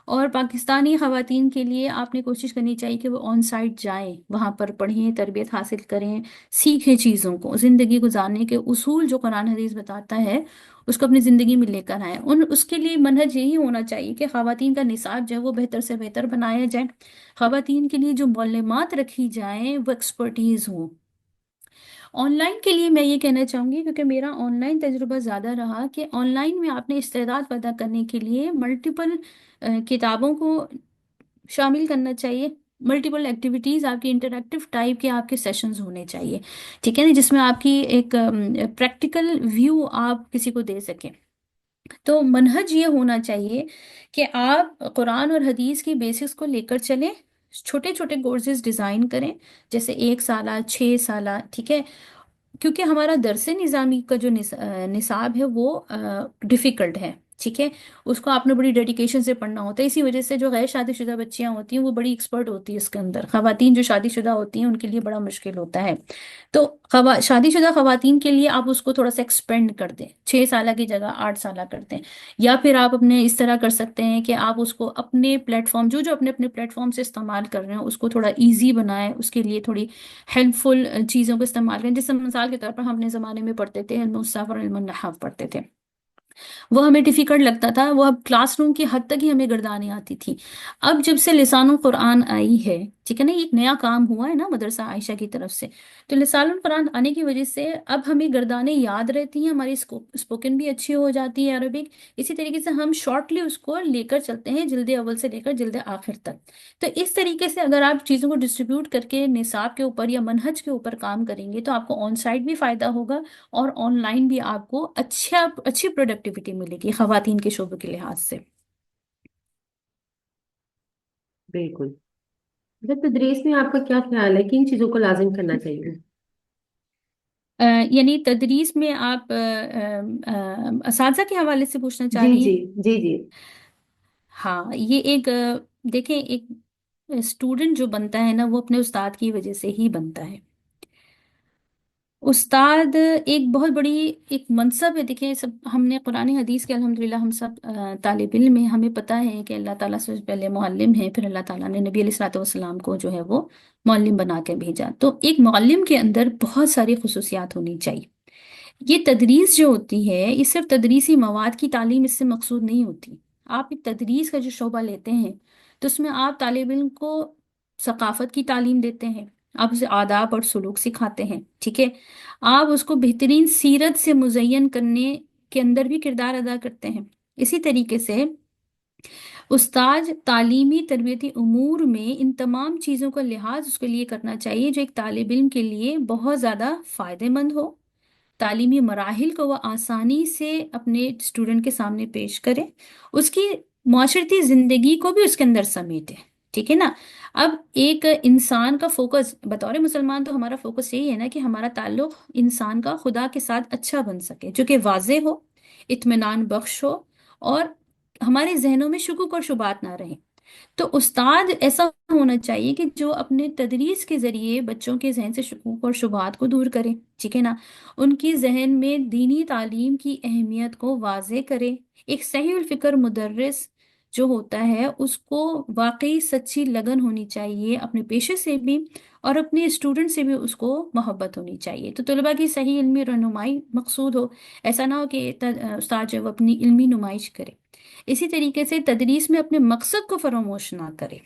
اور پاکستانی خواتین کے لیے آپ نے کوشش کرنی چاہیے کہ وہ آن سائٹ جائیں، وہاں پر پڑھیں، تربیت حاصل کریں، سیکھیں چیزوں کو، زندگی گزارنے کے اصول جو قرآن حدیث بتاتا ہے اس کو اپنی زندگی میں لے کر آئیں۔ اس کے لیے منہج یہی ہونا چاہیے کہ خواتین کا نصاب جو ہے وہ بہتر سے بہتر بنایا جائے، خواتین کے لیے جو معلومات رکھی جائیں وہ ایکسپرٹیز ہوں۔ آن لائن کے لیے میں یہ کہنا چاہوں گی، کیونکہ میرا آن لائن تجربہ زیادہ رہا، کہ آن لائن میں آپ نے استعداد پیدا کرنے کے لیے ملٹیپل کتابوں کو شامل کرنا چاہیے، ملٹیپل ایکٹیویٹیز، آپ کی انٹریکٹیو ٹائپ کے آپ کے سیشنز ہونے چاہیے، ٹھیک ہے نا، جس میں آپ کی ایک پریکٹیکل ویو آپ کسی کو دے سکیں۔ تو منہج یہ ہونا چاہیے کہ آپ قرآن اور حدیث کی بیسکس کو لے کر چلیں، چھوٹے چھوٹے کورسز ڈیزائن کریں، جیسے 1 سالہ، 6 سالہ، ٹھیک ہے؟ کیونکہ ہمارا درس نظامی کا جو نصاب ہے وہ ڈیفیکلٹ ہے، ٹھیک ہے؟ اس کو آپ نے بڑی ڈیڈیکیشن سے پڑھنا ہوتا ہے، اسی وجہ سے جو غیر شادی شدہ بچیاں ہوتی ہیں وہ بڑی ایکسپرٹ ہوتی ہے اس کے اندر، خواتین جو شادی شدہ ہوتی ہیں ان کے لیے بڑا مشکل ہوتا ہے۔ تو شادی شدہ خواتین کے لیے آپ اس کو تھوڑا سا ایکسپینڈ کر دیں، 6 سالہ کی جگہ 8 سالہ کر دیں، یا پھر آپ اپنے اس طرح کر سکتے ہیں کہ آپ اس کو اپنے پلیٹ فارم، جو اپنے اپنے پلیٹ فارم سے استعمال کر رہے ہیں اس کو تھوڑا ایزی بنائیں، اس کے لیے تھوڑی ہیلپ فل چیزوں کو استعمال کریں۔ جیسے مثال کے طور پر ہم اپنے زمانے میں پڑھتے تھے علم الصرف اور علم النحو پڑھتے تھے، وہ ہمیں ڈیفیکلٹ لگتا تھا، وہ اب کلاس روم کی حد تک ہی ہمیں گردانیں آتی تھی۔ اب جب سے لسان القرآن آئی ہے، ٹھیک ہے نا، ایک نیا کام ہوا ہے نا مدرسہ عائشہ کی طرف سے، تو لسان القرآن آنے کی وجہ سے اب ہمیں گردانیں یاد رہتی ہیں، ہماری اسپوکن بھی اچھی ہو جاتی ہے عربک، اسی طریقے سے ہم شارٹلی اس کو لے کر چلتے ہیں جلد اول سے لے کر جلد آخر تک۔ تو اس طریقے سے اگر آپ چیزوں کو ڈسٹریبیوٹ کر کے نصاب کے اوپر یا منہج کے اوپر کام کریں گے تو آپ کو آن سائٹ بھی فائدہ ہوگا، اور آن لائن بھی آپ کو اچھی پروڈکٹیوٹی ملے گی خواتین کے شعبے کے لحاظ سے۔ بالکل۔ اچھا، تدریس میں آپ کا کیا خیال ہے، کن چیزوں کو لازم کرنا چاہیے؟ یعنی تدریس میں آپ اساتذہ کے حوالے سے پوچھنا چاہ جی رہی جی ہیں؟ جی جی۔ ہاں، یہ ایک دیکھیں، ایک اسٹوڈنٹ جو بنتا ہے نا وہ اپنے استاد کی وجہ سے ہی بنتا ہے۔ استاد ایک بہت بڑی ایک منصب ہے، دیکھیں سب ہم نے قرآن حدیث کے الحمدللہ ہم سب طالب علم ہیں، ہمیں پتہ ہے کہ اللہ تعالیٰ سے پہلے معلم ہے، پھر اللہ تعالیٰ نے نبی علیہ الصلوۃ والسلام کو جو ہے وہ معلم بنا کے بھیجا، تو ایک معلم کے اندر بہت ساری خصوصیات ہونی چاہیے۔ یہ تدریس جو ہوتی ہے یہ صرف تدریسی مواد کی تعلیم اس سے مقصود نہیں ہوتی۔ آپ ایک تدریس کا جو شعبہ لیتے ہیں تو اس میں آپ طالب علم کو ثقافت کی تعلیم دیتے ہیں، آپ اسے آداب اور سلوک سکھاتے ہیں، ٹھیک ہے؟ آپ اس کو بہترین سیرت سے مزین کرنے کے اندر بھی کردار ادا کرتے ہیں۔ اسی طریقے سے استاد تعلیمی تربیتی امور میں ان تمام چیزوں کا لحاظ اس کے لیے کرنا چاہیے جو ایک طالب علم کے لیے بہت زیادہ فائدہ مند ہو، تعلیمی مراحل کو وہ آسانی سے اپنے اسٹوڈنٹ کے سامنے پیش کرے، اس کی معاشرتی زندگی کو بھی اس کے اندر سمیٹے، ٹھیک ہے نا؟ اب ایک انسان کا فوکس بطور مسلمان تو ہمارا فوکس یہی ہے نا کہ ہمارا تعلق انسان کا خدا کے ساتھ اچھا بن سکے، جو کہ واضح ہو، اطمینان بخش ہو، اور ہمارے ذہنوں میں شکوک اور شبہات نہ رہیں۔ تو استاد ایسا ہونا چاہیے کہ جو اپنے تدریس کے ذریعے بچوں کے ذہن سے شکوک اور شبہات کو دور کرے، ٹھیک ہے نا، ان کی ذہن میں دینی تعلیم کی اہمیت کو واضح کرے۔ ایک صحیح الفکر مدرس جو ہوتا ہے اس کو واقعی سچی لگن ہونی چاہیے اپنے پیشے سے بھی، اور اپنے اسٹوڈنٹ سے بھی اس کو محبت ہونی چاہیے۔ تو طلباء کی صحیح علمی رہنمائی مقصود ہو، ایسا نہ ہو کہ استاد جو ہے وہ اپنی علمی نمائش کرے۔ اسی طریقے سے تدریس میں اپنے مقصد کو فراموش نہ کرے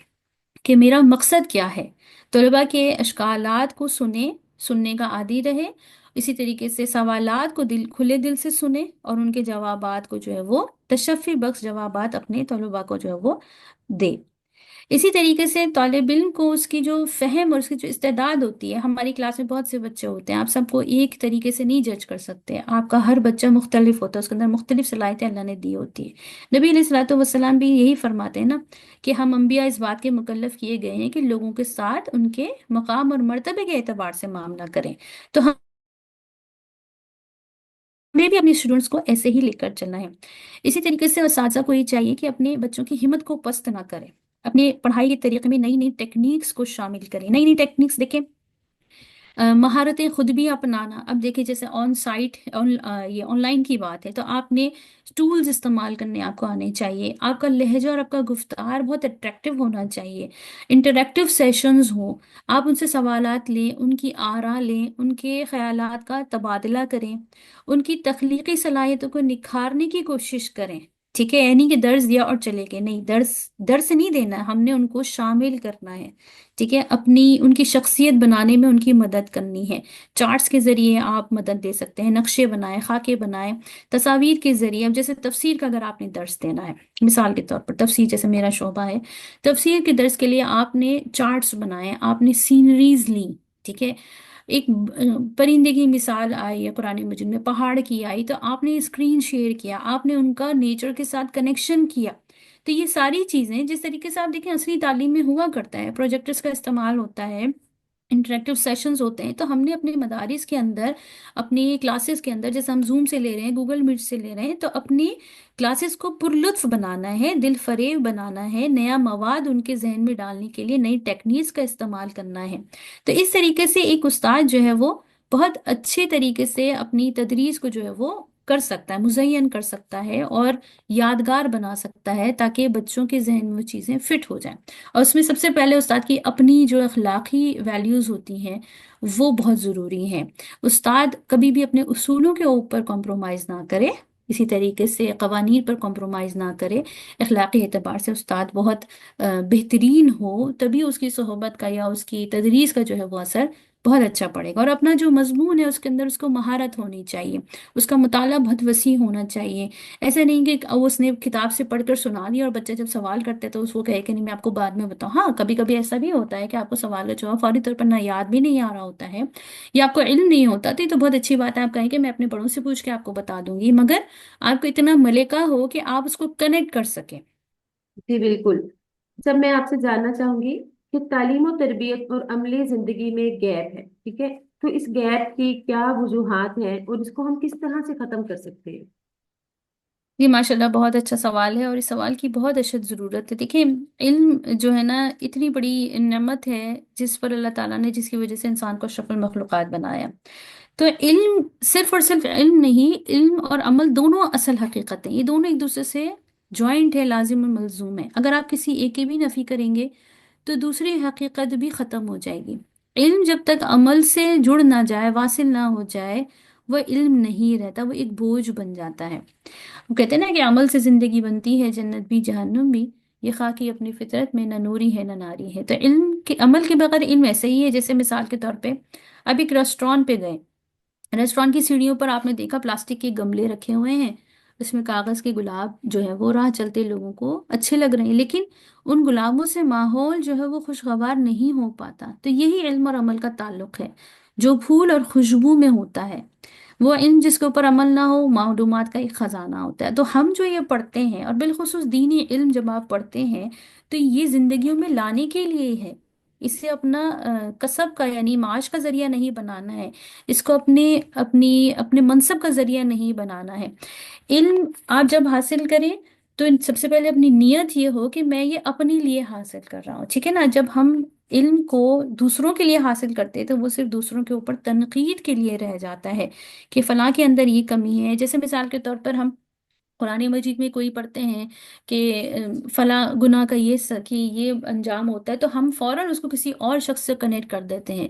کہ میرا مقصد کیا ہے، طلباء کے اشکالات کو سننے کا عادی رہے، اسی طریقے سے سوالات کو کھلے دل سے سنیں، اور ان کے جوابات کو جو ہے وہ تشفی بخش جوابات اپنے طلباء کو جو ہے وہ دے۔ اسی طریقے سے طالب علم کو اس کی جو فہم اور اس کی جو استعداد ہوتی ہے، ہماری کلاس میں بہت سے بچے ہوتے ہیں، آپ سب کو ایک طریقے سے نہیں جج کر سکتے، آپ کا ہر بچہ مختلف ہوتا ہے، اس کے اندر مختلف صلاحیتیں اللہ نے دی ہوتی ہے۔ نبی علیہ الصلوۃ والسلام بھی یہی فرماتے ہیں نا کہ ہم انبیاء اس بات کے مکلف کیے گئے ہیں کہ لوگوں کے ساتھ ان کے مقام اور مرتبے کے اعتبار سے معاملہ کریں، تو ہمیں بھی اپنے اسٹوڈنٹس کو ایسے ہی لے کر چلنا ہے۔ اسی طریقے سے اساتذہ کو یہ چاہیے کہ اپنے بچوں کی ہمت کو پست نہ کریں، اپنے پڑھائی کے طریقے میں نئی نئی ٹیکنیکس کو شامل کریں۔ نئی نئی ٹیکنیکس دیکھیں، مہارتیں خود بھی اپنانا. اب دیکھیں جیسے آن سائٹ یہ آن لائن کی بات ہے، تو آپ نے ٹولز استعمال کرنے آپ کو آنے چاہیے. آپ کا لہجہ اور آپ کا گفتار بہت اٹریکٹیو ہونا چاہیے. انٹریکٹیو سیشنز ہوں، آپ ان سے سوالات لیں، ان کی آراء لیں، ان کے خیالات کا تبادلہ کریں، ان کی تخلیقی صلاحیتوں کو نکھارنے کی کوشش کریں. ٹھیک ہے، یعنی کہ درس دیا اور چلے گئے نہیں، درس نہیں دینا ہے، ہم نے ان کو شامل کرنا ہے. ٹھیک ہے، اپنی ان کی شخصیت بنانے میں ان کی مدد کرنی ہے. چارٹس کے ذریعے آپ مدد دے سکتے ہیں، نقشے بنائیں، خاکے بنائیں. تصاویر کے ذریعے، اب جیسے تفسیر کا اگر آپ نے درس دینا ہے، مثال کے طور پر تفسیر جیسے میرا شعبہ ہے، تفسیر کے درس کے لیے آپ نے چارٹس بنائے، آپ نے سینریز لیں. ٹھیک ہے، ایک پرندے کی مثال آئی ہے قرآن مجید میں، پہاڑ کی آئی، تو آپ نے اسکرین شیئر کیا، آپ نے ان کا نیچر کے ساتھ کنیکشن کیا. تو یہ ساری چیزیں جس طریقے سے آپ دیکھیں اصلی تعلیم میں ہوا کرتا ہے، پروجیکٹرز کا استعمال ہوتا ہے، انٹریکٹیو سیشنز ہوتے ہیں، تو ہم نے اپنے مدارس کے اندر، اپنی کلاسز کے اندر، جیسے ہم زوم سے لے رہے ہیں، گوگل میٹ سے لے رہے ہیں، تو اپنی کلاسز کو پرلطف بنانا ہے، دل فریب بنانا ہے، نیا مواد ان کے ذہن میں ڈالنے کے لیے نئی ٹیکنیکس کا استعمال کرنا ہے. تو اس طریقے سے ایک استاد جو ہے وہ بہت اچھے طریقے سے اپنی تدریس کو جو ہے وہ کر سکتا ہے، مزین کر سکتا ہے اور یادگار بنا سکتا ہے، تاکہ بچوں کے ذہن میں وہ چیزیں فٹ ہو جائیں. اور اس میں سب سے پہلے استاد کی اپنی جو اخلاقی ویلیوز ہوتی ہیں وہ بہت ضروری ہیں. استاد کبھی بھی اپنے اصولوں کے اوپر کمپرومائز نہ کرے، اسی طریقے سے قوانین پر کمپرومائز نہ کرے. اخلاقی اعتبار سے استاد بہت بہترین ہو، تبھی اس کی صحبت کا یا اس کی تدریس کا جو ہے وہ اثر بہت اچھا پڑے گا. اور اپنا جو مضمون ہے اس کے اندر اس کو مہارت ہونی چاہیے، اس کا مطالعہ بہت وسیع ہونا چاہیے. ایسا نہیں کہ اس نے کتاب سے پڑھ کر سنا دیا اور بچہ جب سوال کرتے تو اس کو کہے کہ نہیں میں آپ کو بعد میں بتاؤں. ہاں، کبھی کبھی ایسا بھی ہوتا ہے کہ آپ کو سوال کا جواب فوری طور پر نہ یاد بھی نہیں آ رہا ہوتا ہے، یا آپ کو علم نہیں ہوتا، تو یہ تو بہت اچھی بات ہے، آپ کہیں کہ میں اپنے بڑوں سے پوچھ کے آپ کو بتا دوں گی، مگر آپ کو اتنا ملکہ ہو کہ آپ اس کو کنیکٹ کر سکیں. جی بالکل. سب میں آپ سے جاننا چاہوں گی کہ تعلیم و تربیت اور عملی زندگی میں ایک گیپ ہے، ٹھیک ہے، تو اس گیپ کی کیا وجوہات ہیں اور اس کو ہم کس طرح سے ختم کر سکتے ہیں؟ جی ماشاء اللہ، بہت اچھا سوال ہے، اور اس سوال کی بہت اشد ضرورت ہے. دیکھیں، علم جو ہے نا اتنی بڑی نعمت ہے جس پر اللہ تعالیٰ نے، جس کی وجہ سے انسان کو اشرف المخلوقات بنایا. تو علم صرف اور صرف علم نہیں، علم اور عمل دونوں اصل حقیقت ہیں، یہ دونوں ایک دوسرے سے جوائنٹ ہے، لازم اور ملزوم ہے. اگر آپ کسی ایک کی بھی نفی کریں گے تو دوسری حقیقت بھی ختم ہو جائے گی. علم جب تک عمل سے جڑ نہ جائے، واصل نہ ہو جائے، وہ علم نہیں رہتا، وہ ایک بوجھ بن جاتا ہے. وہ کہتے ہیں نا کہ عمل سے زندگی بنتی ہے، جنت بھی جہنم بھی، یہ خاکی اپنی فطرت میں نہ نوری ہے نہ ناری ہے. تو علم کے، عمل کے بغیر علم ایسے ہی ہے جیسے مثال کے طور پہ اب ایک ریسٹورانٹ پہ گئے، ریسٹورانٹ کی سیڑھیوں پر آپ نے دیکھا پلاسٹک کے گملے رکھے ہوئے ہیں، اس میں کاغذ کے گلاب جو ہے وہ راہ چلتے لوگوں کو اچھے لگ رہے ہیں، لیکن ان گلابوں سے ماحول جو ہے وہ خوشگوار نہیں ہو پاتا. تو یہی علم اور عمل کا تعلق ہے، جو پھول اور خوشبو میں ہوتا ہے وہ علم، جس کے اوپر عمل نہ ہو، معلومات کا ایک خزانہ ہوتا ہے. تو ہم جو یہ پڑھتے ہیں، اور بالخصوص دینی علم جب آپ پڑھتے ہیں، تو یہ زندگیوں میں لانے کے لیے ہی ہے. اسے اپنا کسب کا یعنی معاش کا ذریعہ نہیں بنانا ہے، اس کو اپنے منصب کا ذریعہ نہیں بنانا ہے. علم آپ جب حاصل کریں تو سب سے پہلے اپنی نیت یہ ہو کہ میں یہ اپنے لیے حاصل کر رہا ہوں. ٹھیک ہے نا، جب ہم علم کو دوسروں کے لیے حاصل کرتے ہیں تو وہ صرف دوسروں کے اوپر تنقید کے لیے رہ جاتا ہے کہ فلاں کے اندر یہ کمی ہے. جیسے مثال کے طور پر ہم قرآن مجید میں کوئی پڑھتے ہیں کہ فلاں گناہ کا کہ یہ انجام ہوتا ہے، تو ہم فوراً اس کو کسی اور شخص سے کنیکٹ کر دیتے ہیں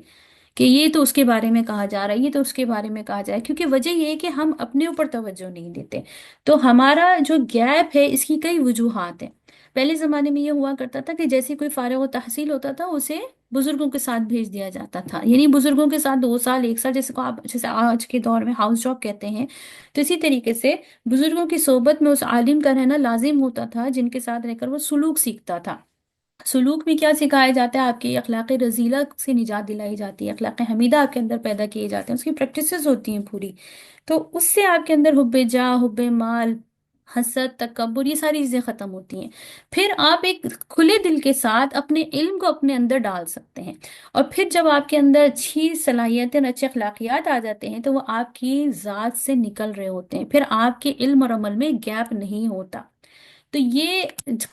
کہ یہ تو اس کے بارے میں کہا جا رہا ہے، یہ تو اس کے بارے میں کہا جا رہا ہے، کیونکہ وجہ یہ ہے کہ ہم اپنے اوپر توجہ نہیں دیتے. تو ہمارا جو گیپ ہے اس کی کئی وجوہات ہیں. پہلے زمانے میں یہ ہوا کرتا تھا کہ جیسے کوئی فارغ و تحصیل ہوتا تھا اسے بزرگوں کے ساتھ بھیج دیا جاتا تھا، یعنی بزرگوں کے ساتھ 2 سال 1 سال، جیسے کو آپ جیسے آج کے دور میں ہاؤس جاب کہتے ہیں، تو اسی طریقے سے بزرگوں کی صحبت میں اس عالم کا رہنا لازم ہوتا تھا، جن کے ساتھ رہ کر وہ سلوک سیکھتا تھا. سلوک میں کیا سکھایا جاتا ہے؟ آپ کی اخلاق رذیلہ سے نجات دلائی جاتی ہے، اخلاق حمیدہ آپ کے اندر پیدا کیے جاتے ہیں، اس کی پریکٹسز ہوتی ہیں پوری. تو اس سے آپ کے اندر حب جاہ، حب مال، حسد، تکبر، یہ ساری چیزیں ختم ہوتی ہیں. پھر آپ ایک کھلے دل کے ساتھ اپنے علم کو اپنے اندر ڈال سکتے ہیں، اور پھر جب آپ کے اندر اچھی صلاحیتیں اور اچھے اخلاقیات آ جاتے ہیں تو وہ آپ کی ذات سے نکل رہے ہوتے ہیں، پھر آپ کے علم اور عمل میں گیپ نہیں ہوتا. تو یہ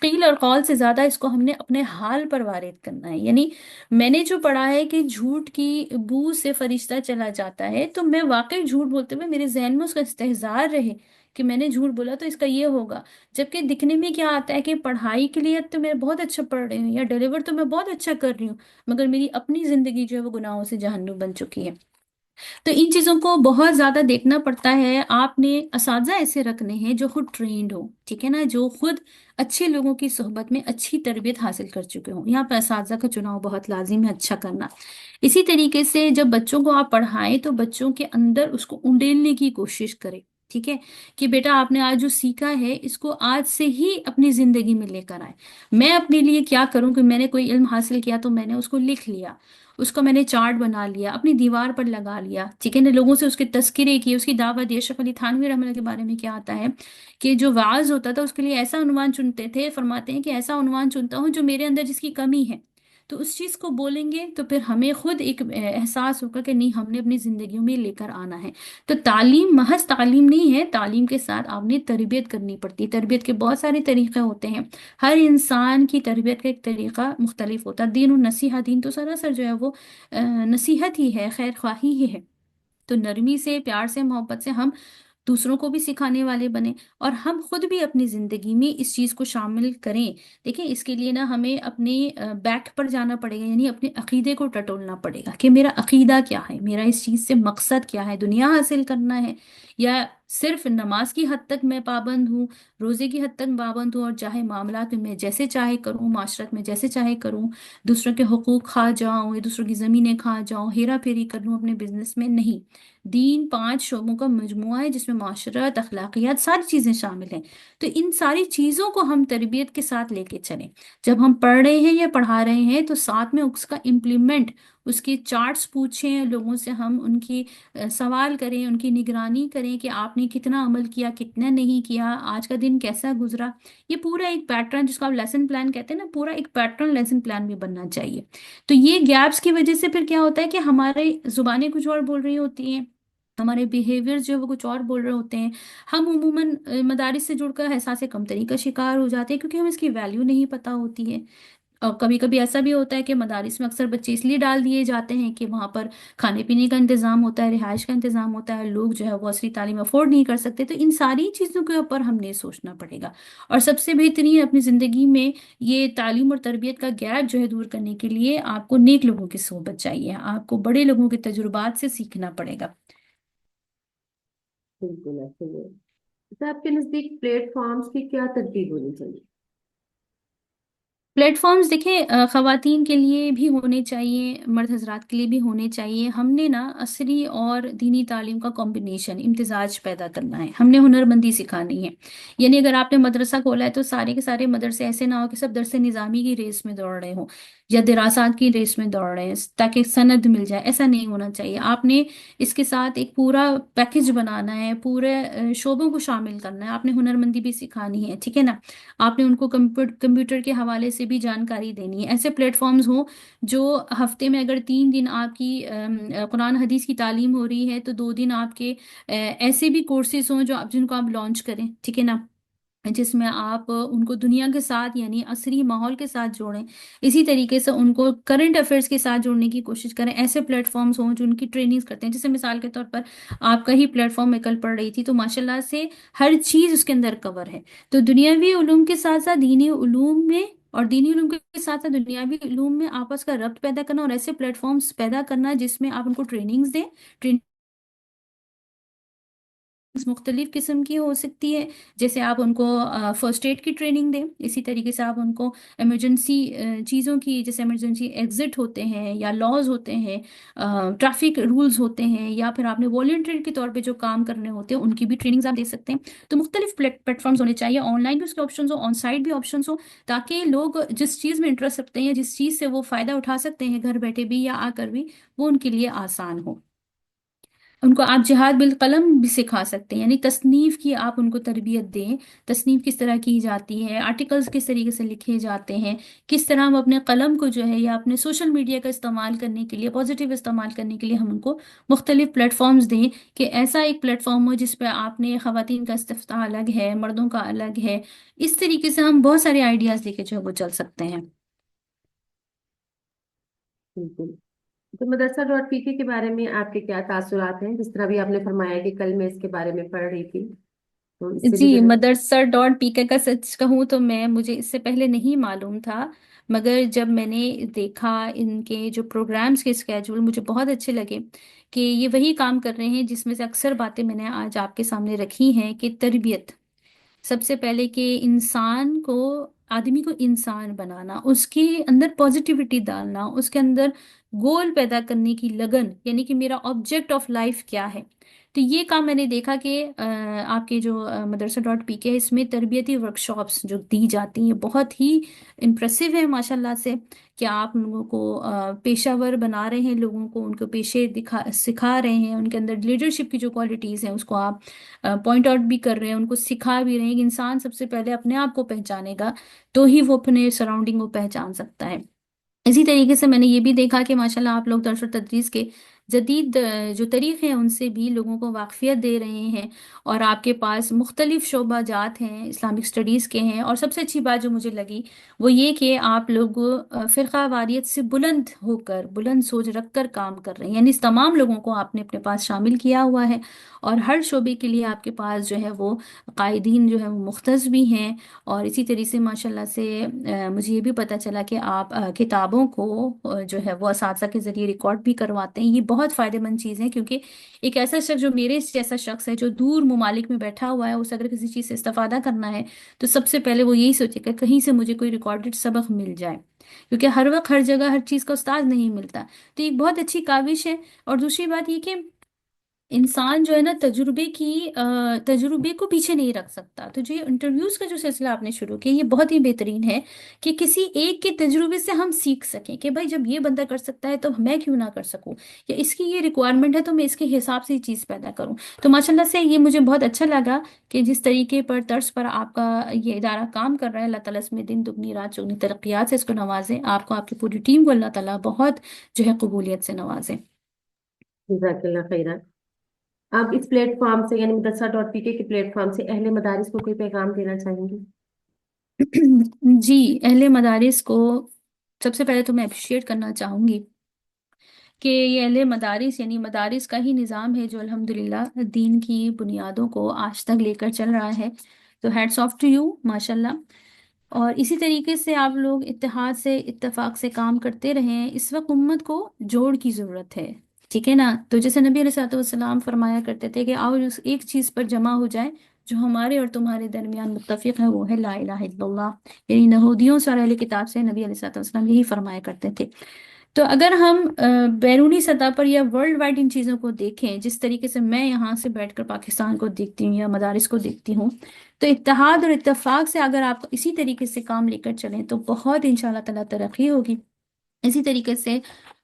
قیل اور قول سے زیادہ اس کو ہم نے اپنے حال پر وارد کرنا ہے. یعنی میں نے جو پڑھا ہے کہ جھوٹ کی بو سے فرشتہ چلا جاتا ہے، تو میں واقعی جھوٹ بولتے ہوئے میرے ذہن میں اس کا استحضار رہے کہ میں نے جھوٹ بولا تو اس کا یہ ہوگا. جبکہ دکھنے میں کیا آتا ہے کہ پڑھائی کے لیے تو میں بہت اچھا پڑھ رہی ہوں، یا ڈیلیور تو میں بہت اچھا کر رہی ہوں، مگر میری اپنی زندگی جو ہے وہ گناہوں سے جہنم بن چکی ہے. تو ان چیزوں کو بہت زیادہ دیکھنا پڑتا ہے. آپ نے اساتذہ ایسے رکھنے ہیں جو خود ٹرینڈ ہو، ٹھیک ہے نا، جو خود اچھے لوگوں کی صحبت میں اچھی تربیت حاصل کر چکے ہوں. یہاں پہ اساتذہ کا چناؤ بہت لازم ہے، اچھا کرنا. اسی طریقے سے جب بچوں کو آپ پڑھائیں تو بچوں کے اندر اس کو انڈیلنے کی کوشش کریں. ٹھیک ہے، کہ بیٹا آپ نے آج جو سیکھا ہے اس کو آج سے ہی اپنی زندگی میں لے کر آئے. میں اپنے لیے کیا کروں کہ میں نے کوئی علم حاصل کیا تو میں نے اس کو لکھ لیا، اس کو میں نے چارٹ بنا لیا، اپنی دیوار پر لگا لیا. ٹھیک ہے نا، لوگوں سے اس کے تذکرے کی، اس کی دعوت دی. اشرف علی تھانوی رحمۃ اللہ کے بارے میں کیا آتا ہے کہ جو واعظ ہوتا تھا اس کے لیے ایسا عنوان چنتے تھے، فرماتے ہیں کہ ایسا عنوان چنتا ہوں جو میرے اندر جس کی کمی ہے. تو اس چیز کو بولیں گے تو پھر ہمیں خود ایک احساس ہوگا کہ نہیں، ہم نے اپنی زندگیوں میں لے کر آنا ہے. تو تعلیم محض تعلیم نہیں ہے، تعلیم کے ساتھ آپ نے تربیت کرنی پڑتی ہے. تربیت کے بہت سارے طریقے ہوتے ہیں، ہر انسان کی تربیت کا ایک طریقہ مختلف ہوتا ہے. دین النصیحہ، دین تو سراسر جو ہے وہ نصیحت ہی ہے، خیر خواہی ہی ہے. تو نرمی سے، پیار سے، محبت سے ہم دوسروں کو بھی سکھانے والے بنیں، اور ہم خود بھی اپنی زندگی میں اس چیز کو شامل کریں. دیکھیں اس کے لیے نا ہمیں اپنے بیک پر جانا پڑے گا، یعنی اپنے عقیدے کو ٹٹولنا پڑے گا کہ میرا عقیدہ کیا ہے، میرا اس چیز سے مقصد کیا ہے، دنیا حاصل کرنا ہے یا صرف نماز کی حد تک میں پابند ہوں، روزے کی حد تک پابند ہوں، اور چاہے معاملات میں جیسے چاہے کروں، معاشرت میں جیسے چاہے کروں، دوسروں کے حقوق کھا جاؤں یا دوسروں کی زمینیں کھا جاؤں، ہیرا پھیری کر لوں اپنے بزنس میں. نہیں، دین 5 شعبوں کا مجموعہ ہے جس میں معاشرت، اخلاقیات، ساری چیزیں شامل ہیں. تو ان ساری چیزوں کو ہم تربیت کے ساتھ لے کے چلیں. جب ہم پڑھ رہے ہیں یا پڑھا رہے ہیں تو ساتھ میں اس کا امپلیمنٹ، اس کے چارٹس پوچھیں لوگوں سے، ہم ان کی سوال کریں، ان کی نگرانی کریں کہ آپ نے کتنا عمل کیا، کتنا نہیں کیا، آج کا دن کیسا گزرا. یہ پورا ایک پیٹرن جس کو آپ لیسن پلان کہتے ہیں نا، پورا ایک پیٹرن لیسن پلان بھی بننا چاہیے. تو یہ گیپس کی وجہ سے پھر کیا ہوتا ہے کہ ہمارے زبانیں کچھ اور بول رہی ہوتی ہیں، ہمارے بیہیویئر جو ہے وہ کچھ اور بول رہے ہوتے ہیں. ہم عموماً مدارس سے جڑ کر احساس کمتری کا شکار ہو جاتے ہیں کیونکہ ہمیں اس کی ویلیو نہیں پتہ ہوتی ہے. اور کبھی کبھی ایسا بھی ہوتا ہے کہ مدارس میں اکثر بچے اس لیے ڈال دیے جاتے ہیں کہ وہاں پر کھانے پینے کا انتظام ہوتا ہے، رہائش کا انتظام ہوتا ہے، لوگ جو ہے وہ عصری تعلیم افورڈ نہیں کر سکتے. تو ان ساری چیزوں کے اوپر ہم نے سوچنا پڑے گا. اور سب سے بہترین اپنی زندگی میں یہ تعلیم اور تربیت کا گیپ جو ہے دور کرنے کے لیے آپ کو نیک لوگوں کی صحبت چاہیے، آپ کو بڑے لوگوں کے تجربات سے سیکھنا پڑے گا. بالکل ایسے ہی ہے. تو آپ کے نزدیک پلیٹ فارمز کی کیا ترتیب ہونی چاہیے؟ پلیٹ فارمز دیکھیں خواتین کے لیے بھی ہونے چاہیے، مرد حضرات کے لیے بھی ہونے چاہیے. ہم نے نا عصری اور دینی تعلیم کا کمبینیشن، امتزاج پیدا کرنا ہے. ہم نے ہنرمندی سکھانی ہے. یعنی اگر آپ نے مدرسہ کھولا ہے تو سارے کے سارے مدرسے ایسے نہ ہو کہ سب درس نظامی کی ریس میں دوڑ رہے ہوں یا دراسات کی ریس میں دوڑ رہے ہیں تاکہ سند مل جائے. ایسا نہیں ہونا چاہیے. آپ نے اس کے ساتھ ایک پورا پیکج بنانا ہے، پورے شعبوں کو شامل کرنا ہے. آپ نے ہنرمندی بھی سکھانی ہے، ٹھیک ہے نا. آپ نے ان کو کمپیوٹر کے حوالے سے بھی جانکاری دینی ہے. ایسے پلیٹ فارمز ہوں جو ہفتے میں اگر 3 دن آپ کی قرآن حدیث کی تعلیم ہو رہی ہے تو 2 دن آپ کے ایسے بھی کورسز ہوں جن کو آپ لانچ کریں، ٹھیک ہے نا، جس میں آپ ان کو دنیا کے ساتھ یعنی عصری ماحول کے ساتھ جوڑیں. اسی طریقے سے ان کو کرنٹ افیئرس کے ساتھ جوڑنے کی کوشش کریں. ایسے پلیٹ فارمز ہوں جو ان کی ٹریننگز کرتے ہیں. جیسے مثال کے طور پر آپ کا ہی پلیٹ فارم میں کل پڑھ رہی تھی تو ماشاءاللہ سے ہر چیز اس کے اندر کور ہے. تو دنیاوی علوم کے ساتھ ساتھ دینی علوم میں، اور دینی علوم کے ساتھ ساتھ دنیاوی علوم میں آپس کا ربط پیدا کرنا، اور ایسے پلیٹ فارمز پیدا کرنا جس میں آپ ان کو ٹریننگز دیں. مختلف قسم کی ہو سکتی ہے، جیسے آپ ان کو فرسٹ ایڈ کی ٹریننگ دیں. اسی طریقے سے آپ ان کو ایمرجنسی چیزوں کی، جیسے ایمرجنسی ایگزٹ ہوتے ہیں یا لاز ہوتے ہیں، ٹریفک رولز ہوتے ہیں، یا پھر آپ نے والنٹیئر کے طور پہ جو کام کرنے ہوتے ہیں ان کی بھی ٹریننگز آپ دے سکتے ہیں. تو مختلف پلیٹ فارمز ہونے چاہیے. آن لائن بھی اس کے آپشنز ہوں، آن سائٹ بھی آپشنز ہوں، تاکہ لوگ جس چیز میں انٹرسٹ رکھتے ہیں یا جس چیز سے وہ فائدہ اٹھا سکتے ہیں گھر بیٹھے بھی یا آ کر بھی، وہ ان کے لیے آسان ہو. ان کو آپ جہاد بالقلم بھی سکھا سکتے ہیں، یعنی تصنیف کی آپ ان کو تربیت دیں، تصنیف کس طرح کی جاتی ہے، آرٹیکلز کس طریقے سے لکھے جاتے ہیں، کس طرح ہم اپنے قلم کو جو ہے یا اپنے سوشل میڈیا کا استعمال کرنے کے لیے، پازیٹیو استعمال کرنے کے لیے ہم ان کو مختلف پلیٹ فارمز دیں، کہ ایسا ایک پلیٹ فارم ہو جس پہ آپ نے خواتین کا استفتاء الگ ہے، مردوں کا الگ ہے، اس طریقے سے ہم بہت سارے آئیڈیاز لے کے جو ہے وہ چل سکتے ہیں۔ بالکل۔ تو مدرسہ ڈاٹ پی کے بارے میں آپ کے کیا تاثرات ہیں؟ جس طرح بھی آپ نے فرمایا کہ کل میں اس کے بارے میں پڑھ رہی تھی، تو اس سے بھی جی، جو ہے۔ مدرسہ ڈاٹ پی کے کا سچ کہوں تو مجھے اس سے پہلے نہیں معلوم تھا، مگر جب میں نے دیکھا ان کے جو پروگرامز کے اسکیجول مجھے بہت اچھے لگے، کہ یہ وہی کام کر رہے ہیں جس میں سے اکثر باتیں میں نے آج آپ کے سامنے رکھی ہیں، کہ تربیت سب سے پہلے، کہ انسان کو، آدمی کو انسان بنانا، اس کے اندر پازیٹیوٹی ڈالنا، اس کے اندر گول پیدا کرنے کی لگن، یعنی کہ میرا آبجیکٹ آف لائف کیا ہے۔ تو یہ کام میں نے دیکھا کہ آپ کے جو مدرسہ ڈاٹ پی کے ہے، اس میں تربیتی ورکشاپس جو دی جاتی ہیں بہت ہی امپریسو ہے ماشاء اللہ سے، کہ آپ لوگوں کو پیشہ ور بنا رہے ہیں، لوگوں کو ان کو پیشے سکھا رہے ہیں، ان کے اندر لیڈرشپ کی جو کوالٹیز ہیں اس کو آپ پوائنٹ آؤٹ بھی کر رہے ہیں، ان کو سکھا بھی رہے ہیں کہ انسان سب سے پہلے اپنے آپ کو پہچانے گا تو ہی وہ اپنے سراؤنڈنگ کو پہچان سکتا ہے۔ اسی طریقے سے میں نے یہ بھی دیکھا کہ ماشاءاللہ آپ لوگ درس و تدریس کے جدید جو طریقے ہیں ان سے بھی لوگوں کو واقفیت دے رہے ہیں، اور آپ کے پاس مختلف شعبہ جات ہیں، اسلامک اسٹڈیز کے ہیں، اور سب سے اچھی بات جو مجھے لگی وہ یہ کہ آپ لوگ فرقہ واریت سے بلند ہو کر، بلند سوچ رکھ کر کام کر رہے ہیں، یعنی اس تمام لوگوں کو آپ نے اپنے پاس شامل کیا ہوا ہے، اور ہر شعبے کے لیے آپ کے پاس جو ہے وہ قائدین جو ہے وہ مختص بھی ہیں۔ اور اسی طریقے سے ماشاءاللہ سے مجھے یہ بھی پتہ چلا کہ آپ کتابوں کو جو ہے وہ اساتذہ کے ذریعے ریکارڈ بھی کرواتے ہیں۔ یہ بہت فائدہ مند چیز ہے، کیونکہ ایک ایسا شخص جو میرے جیسا شخص ہے جو دور ممالک میں بیٹھا ہوا ہے، اسے اگر کسی چیز سے استفادہ کرنا ہے تو سب سے پہلے وہ یہی سوچے کہ کہیں سے مجھے کوئی ریکارڈڈ سبق مل جائے، کیونکہ ہر وقت ہر جگہ ہر چیز کا استاد نہیں ملتا۔ تو ایک بہت اچھی کاوش ہے۔ اور دوسری بات یہ کہ انسان جو ہے نا تجربے کو پیچھے نہیں رکھ سکتا، تو جو یہ انٹرویوز کا جو سلسلہ آپ نے شروع کیا یہ بہت ہی بہترین ہے، کہ کسی ایک کے تجربے سے ہم سیکھ سکیں کہ بھائی جب یہ بندہ کر سکتا ہے تو میں کیوں نہ کر سکوں، یا اس کی یہ ریکوائرمنٹ ہے تو میں اس کے حساب سے یہ چیز پیدا کروں۔ تو ماشاءاللہ سے یہ مجھے بہت اچھا لگا کہ جس طریقے پر طرز پر آپ کا یہ ادارہ کام کر رہا ہے، اللہ تعالیٰ اس میں دن دگنی رات چگنی ترقیات سے اس کو نوازے، آپ کو، آپ کی پوری ٹیم کو اللہ تعالیٰ بہت جو ہے قبولیت سے نوازے۔ جزاک اللہ خیرہ۔ آپ اس پلیٹ فارم سے یعنی مدرسہ ڈاٹ پی کے پلیٹ فارم سے اہل مدارس کو کوئی پیغام دینا چاہیں گے؟ جی، اہل مدارس کو سب سے پہلے تو میں اپریشیٹ کرنا چاہوں گی کہ یہ اہل مدارس یعنی مدارس کا ہی نظام ہے جو الحمدللہ دین کی بنیادوں کو آج تک لے کر چل رہا ہے، تو ہیٹس آف ٹو یو ماشاءاللہ۔ اور اسی طریقے سے آپ لوگ اتحاد سے، اتفاق سے کام کرتے رہیں، اس وقت امت کو جوڑ کی ضرورت ہے، ٹھیک ہے نا؟ تو جیسے نبی علیہ الصلوۃ والسلام فرمایا کرتے تھے کہ آؤ اس ایک چیز پر جمع ہو جائے جو ہمارے اور تمہارے درمیان متفق ہے، وہ ہے لا الہ الا اللہ، یعنی یہودیوں سے اور اہل کتاب سے نبی علیہ الصلوۃ والسلام یہی فرمایا کرتے تھے۔ تو اگر ہم بیرونی سطح پر یا ورلڈ وائڈ ان چیزوں کو دیکھیں، جس طریقے سے میں یہاں سے بیٹھ کر پاکستان کو دیکھتی ہوں یا مدارس کو دیکھتی ہوں، تو اتحاد اور اتفاق سے اگر آپ اسی طریقے سے کام لے کر چلیں تو بہت انشاءاللہ تعالیٰ ترقی ہوگی۔ اسی طریقے سے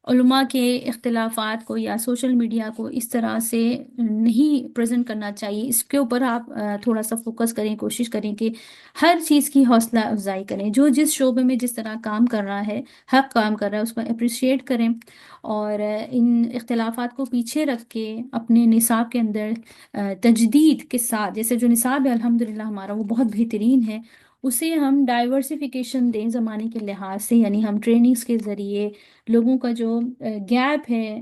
علماء کے اختلافات کو یا سوشل میڈیا کو اس طرح سے نہیں پریزنٹ کرنا چاہیے، اس کے اوپر آپ تھوڑا سا فوکس کریں، کوشش کریں کہ ہر چیز کی حوصلہ افزائی کریں، جو جس شعبے میں جس طرح کام کر رہا ہے، حق کام کر رہا ہے، اس کو اپریشیٹ کریں، اور ان اختلافات کو پیچھے رکھ کے اپنے نصاب کے اندر تجدید کے ساتھ، جیسے جو نصاب ہے الحمدللہ ہمارا وہ بہت بہترین ہے، اسے ہم ڈائیورسیفیکیشن دیں زمانے کے لحاظ سے، یعنی ہم ٹریننگز کے ذریعے لوگوں کا جو گیپ ہے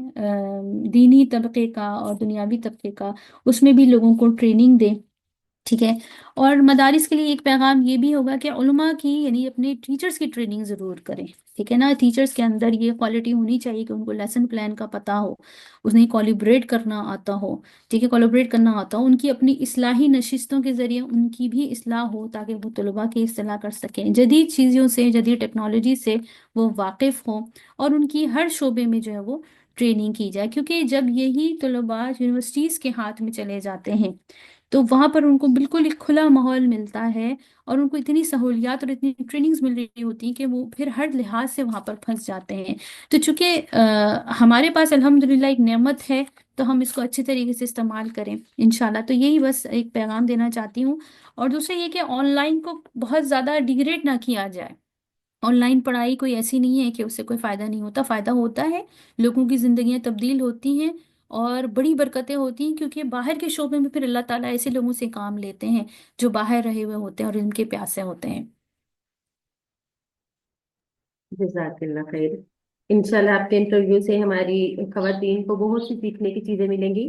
دینی طبقے کا اور دنیاوی طبقے کا، اس میں بھی لوگوں کو ٹریننگ دیں، ٹھیک ہے؟ اور مدارس کے لیے ایک پیغام یہ بھی ہوگا کہ علماء کی یعنی اپنے ٹیچرز کی ٹریننگ ضرور کریں، ٹھیک ہے نا؟ ٹیچرز کے اندر یہ کوالٹی ہونی چاہیے کہ ان کو لیسن پلان کا پتہ ہو، انہیں کولیبریٹ کرنا آتا ہو، ٹھیک ہے، کولیبریٹ کرنا آتا ہو، ان کی اپنی اصلاحی نشستوں کے ذریعے ان کی بھی اصلاح ہو تاکہ وہ طلباء کی اصلاح کر سکیں، جدید چیزوں سے، جدید ٹیکنالوجی سے وہ واقف ہوں، اور ان کی ہر شعبے میں جو ہے وہ ٹریننگ کی جائے، کیونکہ جب یہی طلباء یونیورسٹیز کے ہاتھ میں چلے جاتے ہیں تو وہاں پر ان کو بالکل ایک کھلا ماحول ملتا ہے، اور ان کو اتنی سہولیات اور اتنی ٹریننگز مل رہی ہوتی ہیں کہ وہ پھر ہر لحاظ سے وہاں پر پھنس جاتے ہیں۔ تو چونکہ ہمارے پاس الحمدللہ ایک نعمت ہے، تو ہم اس کو اچھے طریقے سے استعمال کریں انشاءاللہ۔ تو یہی بس ایک پیغام دینا چاہتی ہوں۔ اور دوسرا یہ کہ آن لائن کو بہت زیادہ ڈیگریڈ نہ کیا جائے۔ آن لائن پڑھائی کوئی ایسی نہیں ہے کہ اس سے کوئی فائدہ نہیں ہوتا، فائدہ ہوتا ہے، لوگوں کی زندگیاں تبدیل ہوتی ہیں اور بڑی برکتیں ہوتی ہیں، کیونکہ باہر کے شعبے میں پھر اللہ تعالیٰ ایسے لوگوں سے کام لیتے ہیں جو باہر رہے ہوئے ہوتے ہیں اور ان کے پیاسے ہوتے ہیں۔ جزاک اللہ خیر۔ انشاءاللہ آپ کے انٹرویو سے ہماری خواتین کو بہت سی سیکھنے کی چیزیں ملیں گی۔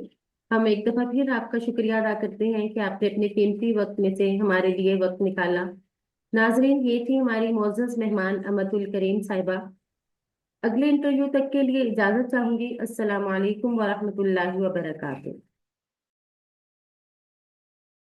ہم ایک دفعہ پھر آپ کا شکریہ ادا کرتے ہیں کہ آپ نے اپنے قیمتی وقت میں سے ہمارے لیے وقت نکالا۔ ناظرین، یہ تھی ہماری معزز مہمان امت الکریم صاحبہ۔ اگلے انٹرویو تک کے لیے اجازت چاہوں گی۔ السلام علیکم ورحمۃ اللہ وبرکاتہ۔